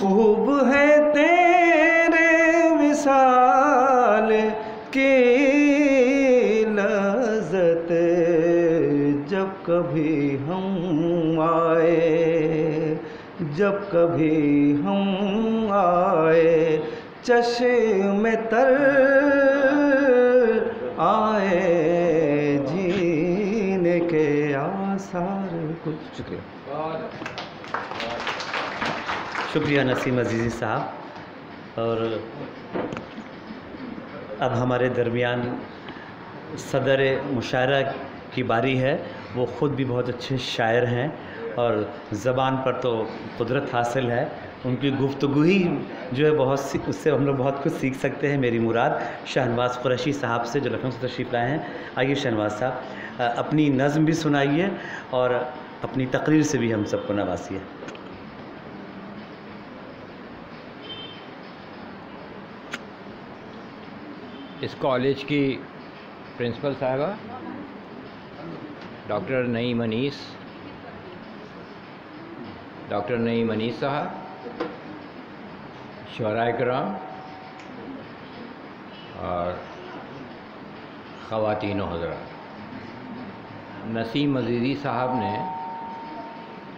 खूब है तेरे विसाल की लज़्ज़त, जब कभी हम आए, जब कभी हम आए, चश्मे तर आए, जीने के आसार। कुछ शुक्रिया। शुक्रिया नसीम अजीज़ी साहब। और अब हमारे दरमियान सदर मुशायरा की बारी है। वो ख़ुद भी बहुत अच्छे शायर हैं और ज़बान पर तो कुदरत हासिल है। उनकी गुफ्तगू ही जो है उससे हम लोग बहुत कुछ सीख सकते हैं। मेरी मुराद शहनवाज़ कुरैशी साहब से, जो लखनऊ से तशरीफ़ लाए हैं। आइए शहनवाज़ साहब, अपनी नज़्म भी सुनाइए और अपनी तकरीर से भी हम सबको नवाजिए। इस कॉलेज की प्रिंसिपल साहिबा डॉक्टर नईम अनीस साहब, शुअराए किराम और ख़वातीन हज़रात, नसीम अज़ीज़ी साहब ने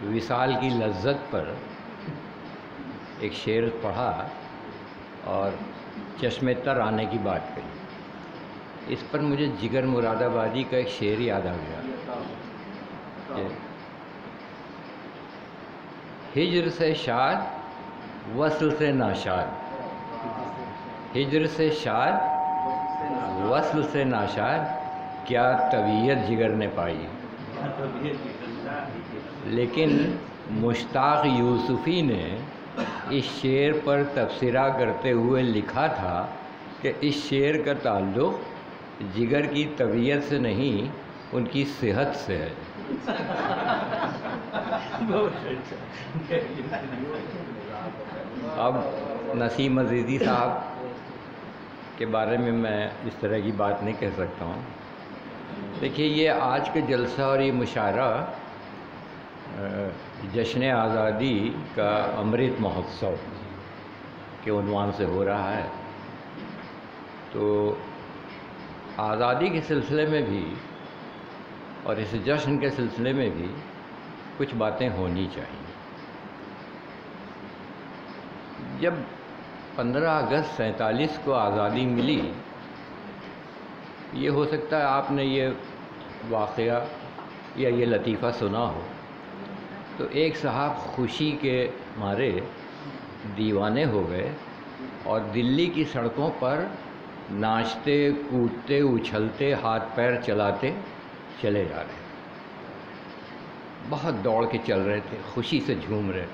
विसाल की लज्जत पर एक शेर पढ़ा और चश्मे तर आने की बात कही। इस पर मुझे जिगर मुरादाबादी का एक शेर याद आ गया। हिज्र से शाद, वस्ल से नाशाद, हिज्र से शाद, वस्ल से नाशाद, क्या तबीयत जिगर ने पाई। लेकिन मुश्ताक यूसुफ़ी ने इस शेर पर तबसरा करते हुए लिखा था कि इस शेर का ताल्लुक़ जिगर की तबीयत से नहीं, उनकी सेहत से है। अब नसीम अज़ीज़ी साहब के बारे में मैं इस तरह की बात नहीं कह सकता हूँ। देखिए, ये आज के जलसा और ये मुशायरा जश्न आज़ादी का अमृत महोत्सव के उन्वान से हो रहा है। तो आज़ादी के सिलसिले में भी और इस जश्न के सिलसिले में भी कुछ बातें होनी चाहिए। जब 15 अगस्त 47 को आज़ादी मिली, ये हो सकता है आपने ये वाक़या या ये लतीफ़ा सुना हो, तो एक साहब खुशी के मारे दीवाने हो गए और दिल्ली की सड़कों पर नाचते, कूदते, उछलते, हाथ पैर चलाते चले जा रहे, बहुत दौड़ के चल रहे थे, खुशी से झूम रहे।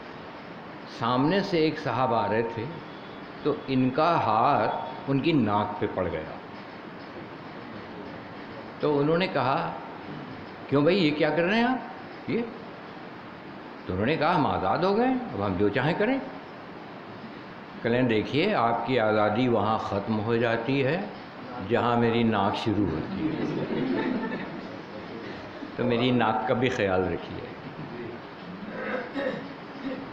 सामने से एक साहब आ रहे थे तो इनका हाथ उनकी नाक पे पड़ गया। तो उन्होंने कहा, क्यों भाई, ये क्या कर रहे हैं आप? ये तो उन्होंने कहा, हम आज़ाद हो गए, अब हम जो चाहें करें। कहें, देखिए, आपकी आज़ादी वहाँ ख़त्म हो जाती है जहाँ मेरी नाक शुरू होती है, तो मेरी नाक का भी ख्याल रखिए।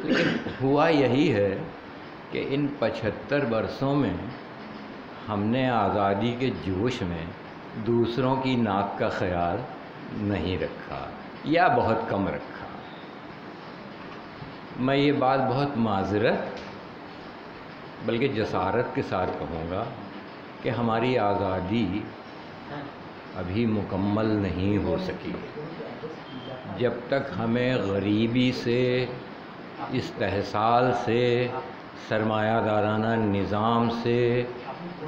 लेकिन हुआ यही है कि इन 75 बरसों में हमने आज़ादी के जोश में दूसरों की नाक का ख्याल नहीं रखा या बहुत कम रखा। मैं ये बात बहुत माज़रत बल्कि जसारत के साथ कहूँगा कि हमारी आज़ादी अभी मुकम्मल नहीं हो सकी। जब तक हमें गरीबी से, इस्तेहसाल से, सरमायादाराना निज़ाम से,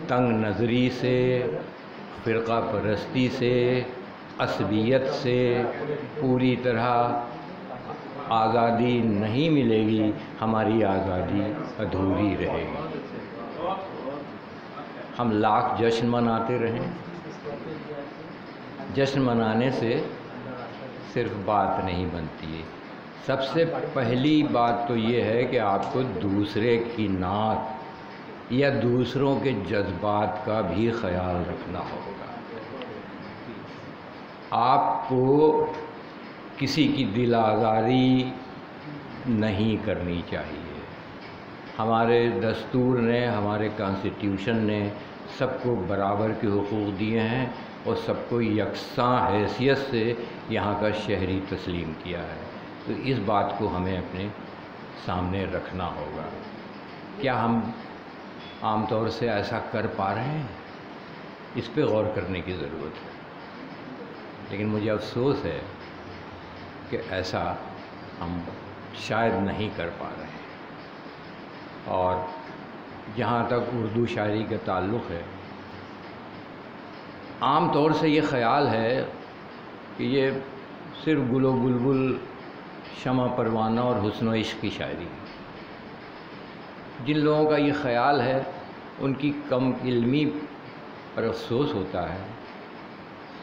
तंग नज़री से, फ़िरक़ा परस्ती से, असबियत से पूरी तरह आज़ादी नहीं मिलेगी, हमारी आज़ादी अधूरी रहेगी। हम लाख जश्न मनाते रहें, जश्न मनाने से सिर्फ बात नहीं बनती है। सबसे पहली बात तो ये है कि आपको दूसरे की नात या दूसरों के जज्बात का भी ख्याल रखना होगा। आपको किसी की दिल आज़ारी नहीं करनी चाहिए। हमारे दस्तूर ने, हमारे कॉन्स्टिट्यूशन ने सबको बराबर के हुकूक दिए हैं और सबको यकसां हैसियत से यहाँ का शहरी तस्लीम किया है। तो इस बात को हमें अपने सामने रखना होगा। क्या हम आम तौर से ऐसा कर पा रहे हैं? इस पे गौर करने की ज़रूरत है। लेकिन मुझे अफसोस है कि ऐसा हम शायद नहीं कर पा रहे हैं। और जहाँ तक उर्दू शायरी का ताल्लुक़ है, आम तौर से ये ख़याल है कि ये सिर्फ़ गुलो बुलबुल, शमा परवाना और हुस्न व इश्क़ की शायरी है। जिन लोगों का ये ख़याल है उनकी कम इल्मी पर अफसोस होता है।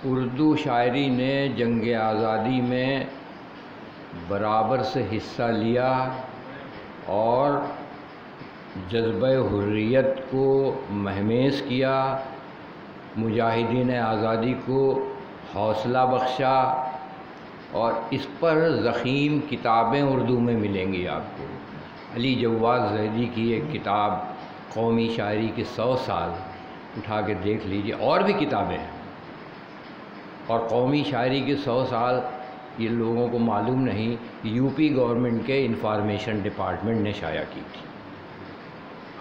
उर्दू शायरी ने जंग आज़ादी में बराबर से हिस्सा लिया और जज्बे हुर्रियत को महमेज किया, मुजाहिदीन आज़ादी को हौसला बख्शा, और इस पर ज़ख़ीम किताबें उर्दू में मिलेंगी आपको। अली जव्वाद ज़ैदी की एक किताब कौमी शायरी के 100 साल उठा के देख लीजिए, और भी किताबें हैं। और कौमी शायरी के 100 साल ये लोगों को मालूम नहीं, यूपी गवर्नमेंट के इंफॉर्मेशन डिपार्टमेंट ने शाया की थी।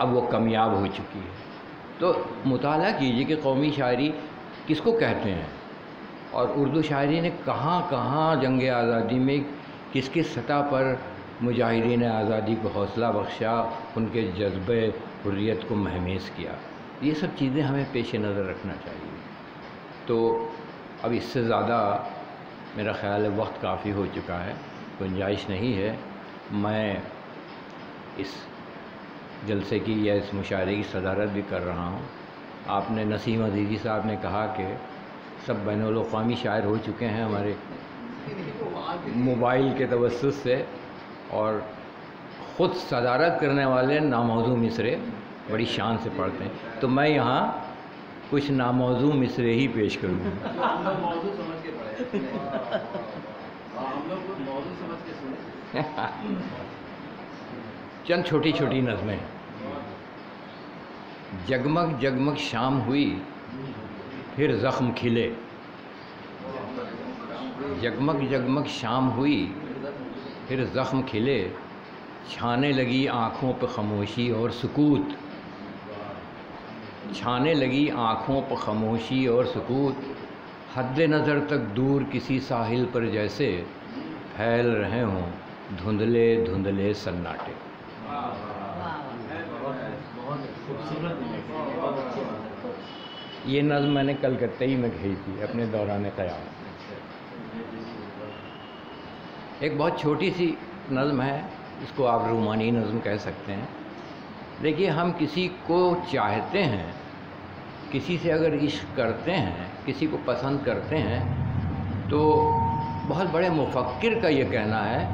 अब वो कामयाब हो चुकी है। तो मुताला कीजिए कि कौमी शायरी किसको कहते हैं और उर्दू शायरी ने कहाँ कहाँ जंग आज़ादी में किस किस सतह पर मुजाहिदीन आज़ादी को हौसला बख्शा, उनके जज्बे हुर्रियत को महमेज किया। ये सब चीज़ें हमें पेश नज़र रखना चाहिए। तो अब इससे ज़्यादा मेरा ख़्याल है वक्त काफ़ी हो चुका है, गुंजाइश नहीं है। मैं इस जलसे की या इस मुशायरे की सदारत भी कर रहा हूँ। आपने नसीम अज़ीज़ी साहब ने कहा कि सब बैनुल-अक़वामी शायर हो चुके हैं हमारे मोबाइल के तवस्सुस से, और ख़ुद सदारत करने वाले नामौज़ू मिसरे बड़ी शान से पढ़ते हैं। तो मैं यहाँ कुछ नामौज़ू मिसरे ही पेश करूँगा। चंद छोटी छोटी नज़में। जगमग जगमग शाम हुई फिर ज़ख्म खिले, जगमग जगमग शाम हुई फिर ज़ख्म खिले, छाने लगी आँखों पे ख़मोशी और सुकूत, छाने लगी आँखों पर ख़मोशी और सुकूत, हद्द नज़र तक दूर किसी साहिल पर जैसे फैल रहे हों धुंधले धुंधले सन्नाटे। ये नज़्म मैंने कलकत्ते में कही थी अपने दौरान क़याम। एक बहुत छोटी सी नज़्म है, इसको आप रूमानी नज़्म कह सकते हैं। देखिए, हम किसी को चाहते हैं, किसी से अगर इश्क करते हैं, किसी को पसंद करते हैं, तो बहुत बड़े मुफक्किर का ये कहना है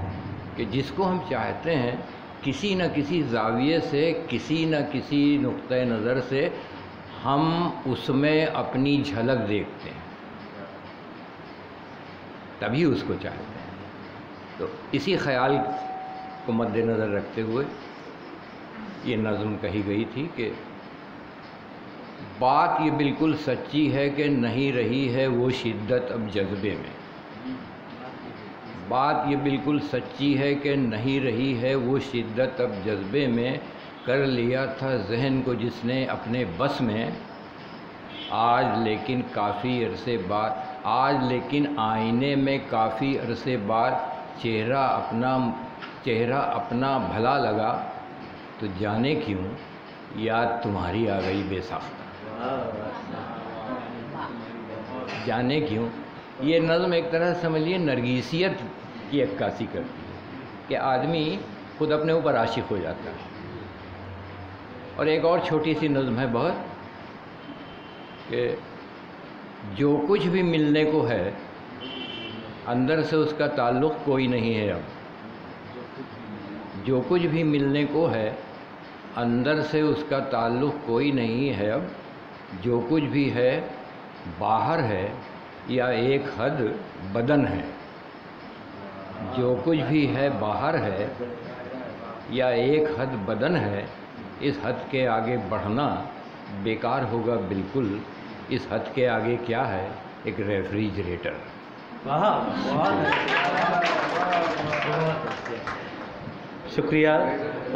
कि जिसको हम चाहते हैं किसी न किसी ज़ाविये से, किसी न किसी नुक्ते नज़र से हम उसमें अपनी झलक देखते हैं, तभी उसको चाहते हैं। तो इसी ख़याल को मद्देनज़र रखते हुए ये नज़्म कही गई थी कि बात ये बिल्कुल सच्ची है कि नहीं रही है वो शिद्दत अब जज्बे में, बात ये बिल्कुल सच्ची है कि नहीं रही है वो शिद्दत अब जज्बे में, कर लिया था जहन को जिसने अपने बस में, आज लेकिन काफ़ी अरसे बाद, आज लेकिन आईने में काफ़ी अरसे बाद चेहरा अपना भला लगा, तो जाने क्यों याद तुम्हारी आ गई बेसाख्ता। जाने क्यों, ये नज़्म एक तरह से समझिए नरगिसियत की अक्कासी करती है कि आदमी खुद अपने ऊपर आशिक हो जाता है। और एक और छोटी सी नज़्म है बहुत, कि जो कुछ भी मिलने को है अंदर से उसका ताल्लुक़ कोई नहीं है अब। जो कुछ भी मिलने को है अंदर से उसका ताल्लुक़ कोई नहीं है अब। जो कुछ भी है बाहर है या एक हद बदन है। जो कुछ भी है बाहर है या एक हद बदन है। इस हद के आगे बढ़ना बेकार होगा बिल्कुल। इस हद के आगे क्या है, एक रेफ्रिजरेटर। शुक्रिया।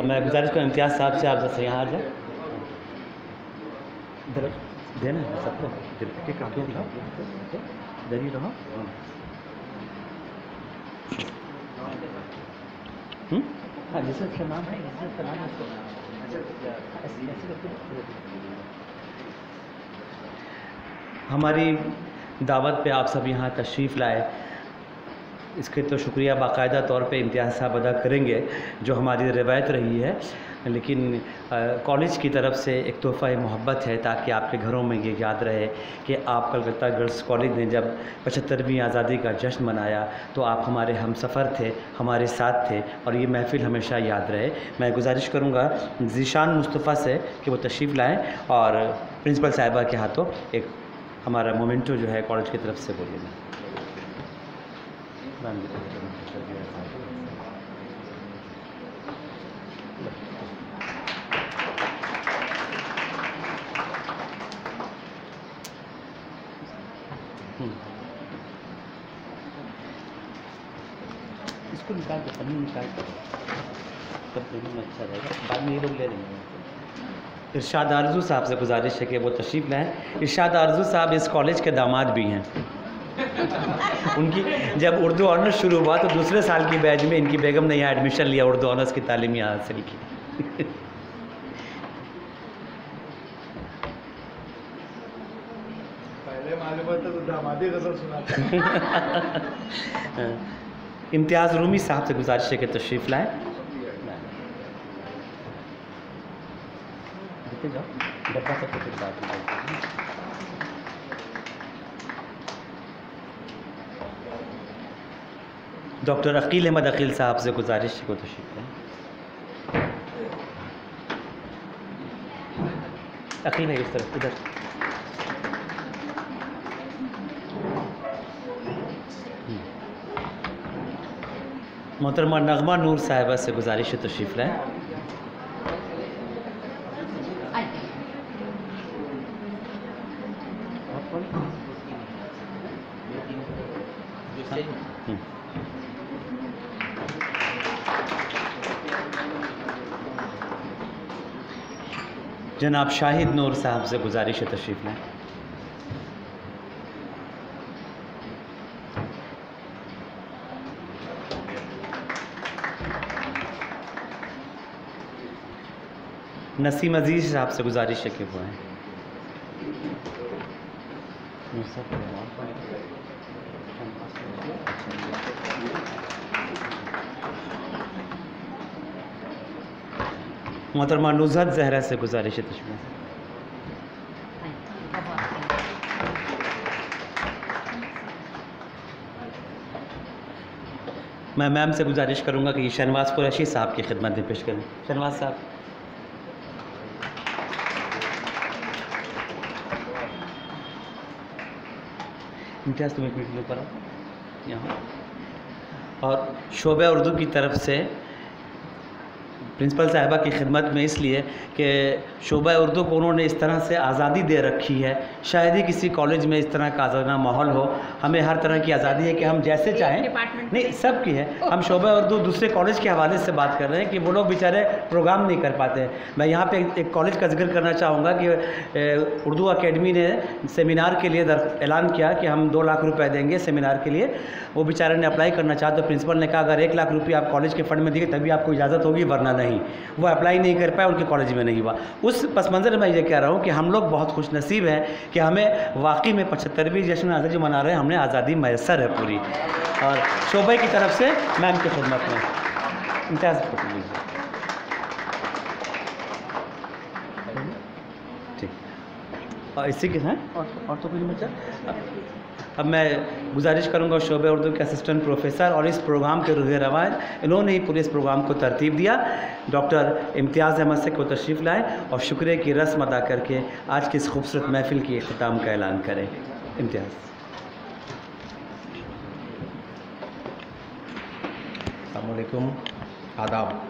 मैं गुजारिश करूँ इम्तियाज़ साहब से, आप जैसे यहाँ आ जाए। देना सबको दरी रहो। हाँ, जिसका अच्छा नाम है, जिसका नाम है हमारी दावत पे आप सब यहाँ तशरीफ़ लाए, इसके तो शुक्रिया बाकायदा तौर पे इम्तियाज़ साहब अदा करेंगे, जो हमारी रिवायत रही है। लेकिन कॉलेज की तरफ से एक तोहफ़ा मोहब्बत है, ताकि आपके घरों में ये याद रहे कि आप कलकत्ता गर्ल्स कॉलेज ने जब 75वीं आज़ादी का जश्न मनाया तो आप हमारे हमसफ़र थे, हमारे साथ थे, और ये महफ़िल हमेशा याद रहे। मैं गुजारिश करूँगा ज़ीशान मुस्तफ़ा से कि वो तशरीफ़ लाएँ और प्रिंसिपल साहिबा के हाथों एक हमारा मोमेंटो जो है कॉलेज की तरफ से बोलिए। इसको निकाल दो, पन्नी निकाल दो, तब देखने में अच्छा रहेगा। बाद में ये लोग ले लेंगे। इरशाद आरज़ू साहब से गुजारिश है कि वो तशरीफ़ लाएँ। इरशाद आरज़ू साहब इस कॉलेज के दामाद भी हैं। उनकी जब उर्दू ऑनर्स शुरू हुआ तो दूसरे साल की बैच में इनकी बेगम ने यहाँ एडमिशन लिया, उर्दू ऑनर्स की तालीम यहाँ हासिल की। पहले मालूम होता तो दामादी गज़ल सुनाता। इम्तियाज़ रूमी साहब से गुजारिश है कि तशरीफ़ लाएँ। डब्बा सब कुछ बात डॉक्टर अकील अहमद अकील साहब से गुजारिश को तशरीफ़ लाएँ। अकील है इस तरफ, इधर। मोहतरमा नगमा नूर साहिबा से गुजारिश है तशरीफ़ लाएँ। जनाब शाहिद नूर साहब से गुजारिश है तशरीफ़ लाएँ। नसीम अजीज़ साहब से गुजारिश है कि वो आएँ। मोहतरमा नुज़हत ज़हरा से गुजारिश है तशरीफ़। मैं मैम से गुजारिश करूँगा कि शहनवाज़ कुरैशी साहब की खिदमत में पेश करें। शहनवाज़ साहब। इम्तियाज़ तुम एक मिनट लो करो यहाँ। और शोबा उर्दू की तरफ से प्रिंसिपल साहिबा की खिदमत में इसलिए कि शोबा उर्दू को उन्होंने इस तरह से आज़ादी दे रखी है, शायद ही किसी कॉलेज में इस तरह का आज़ादाना माहौल हो। हमें हर तरह की आज़ादी है कि हम जैसे चाहें, नहीं सब की है। हम शोबा उर्दू दूसरे कॉलेज के हवाले से बात कर रहे हैं कि वो लोग बेचारे प्रोग्राम नहीं कर पाते हैं। मैं यहाँ पे एक कॉलेज का जिक्र करना चाहूँगा कि उर्दू अकेडमी ने सेमिनार के लिए ऐलान किया कि हम 2 लाख रुपए देंगे सेमिनार के लिए। वो बेचारे ने अप्लाई करना चाहा तो प्रिंसिपल ने कहा अगर 1 लाख रुपये आप कॉलेज के फंड में दिए तभी आपको इजाज़त होगी, वरना नहीं। वो अप्लाई नहीं कर पाए, उनके कॉलेज में नहीं हुआ। उस पस मंज़र में ये कह रहा हूँ कि हम लोग बहुत खुश नसीब हैं कि हमें वाकई में 75वीं जश्न आज़ादी मना रहे हैं, हमने आज़ादी मैसर है पूरी। और शोबे की तरफ से मैम की खिदमत में इम्तियाज़ ठीक। और इसी के हैं और तो कुछ बचा। अब मैं गुजारिश करूंगा शोबे उर्दू के असिस्टेंट प्रोफेसर और इस प्रोग्राम के रूह रवायत, इन्होंने ही पूरे इस प्रोग्राम को तरतीब दिया, डॉक्टर इम्तियाज़ अहमद से को तशरीफ़ लाए और शुक्रिया की रस्म अदा करके आज की इस खूबसूरत महफिल की इख्तिताम का ऐलान करें। इम्तियाज़। अस्सलाम वालेकुम, आदाब।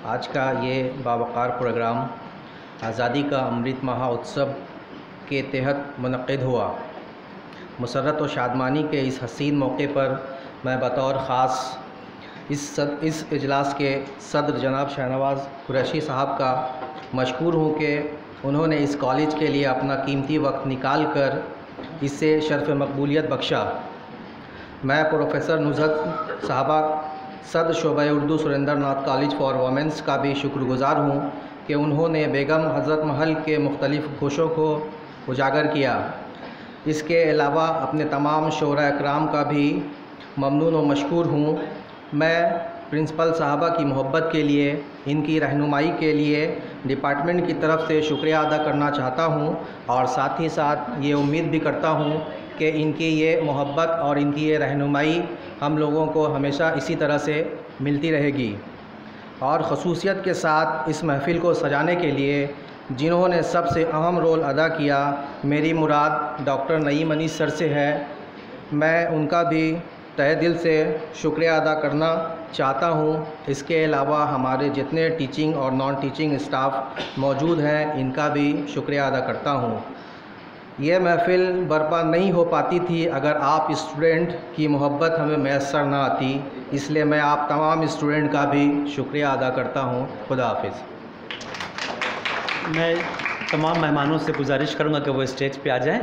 आज का ये बावकार प्रोग्राम आज़ादी का अमृत महोत्सव के तहत मुनक़्क़िद हुआ। मुसर्रत और शादमानी के इस हसीन मौके पर मैं बतौर ख़ास इस इजलास के सदर जनाब शाहनवाज़ कुरैशी साहब का मशकूर हूँ कि उन्होंने इस कॉलेज के लिए अपना कीमती वक्त निकाल कर इससे शर्फ़ मकबूलियत बख्शा। मैं प्रोफेसर नुज़हत साहबा सदर शोबा उर्दू सुरेंद्र नाथ कॉलेज फॉर वोमेंस का भी शुक्रगुज़ार हूँ कि उन्होंने बेगम हज़रत महल के मुख्तलिफ़ गोशों को उजागर किया। इसके अलावा अपने तमाम शोरा इकराम का भी ममनून व मशकूर हूँ। मैं प्रिंसिपल साहबा की मोहब्बत के लिए, इनकी रहनुमाई के लिए डिपार्टमेंट की तरफ से शुक्रिया अदा करना चाहता हूँ और साथ ही साथ ये उम्मीद भी करता हूँ कि इनकी ये मोहब्बत और इनकी ये रहनुमाई हम लोगों को हमेशा इसी तरह से मिलती रहेगी। और ख़ुसूसियत के साथ इस महफ़िल को सजाने के लिए जिन्होंने सबसे अहम रोल अदा किया, मेरी मुराद डॉक्टर नईम अनीस सर से है। मैं उनका भी तहे दिल से शुक्रिया अदा करना चाहता हूँ। इसके अलावा हमारे जितने टीचिंग और नॉन टीचिंग स्टाफ मौजूद हैं, इनका भी शुक्रिया अदा करता हूँ। ये महफ़िल बर्पा नहीं हो पाती थी अगर आप स्टूडेंट की मोहब्बत हमें मैसर ना आती, इसलिए मैं आप तमाम स्टूडेंट का भी शुक्रिया अदा करता हूँ। खुदा हाफिज़। मैं तमाम मेहमानों से गुजारिश करूंगा कि वो स्टेज पे आ जाएं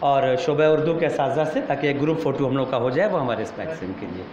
और शोबा उर्दू के असातिज़ा से, ताकि एक ग्रुप फ़ोटो हम लोग का हो जाए, वो हमारे इस मैगज़ीन के लिए।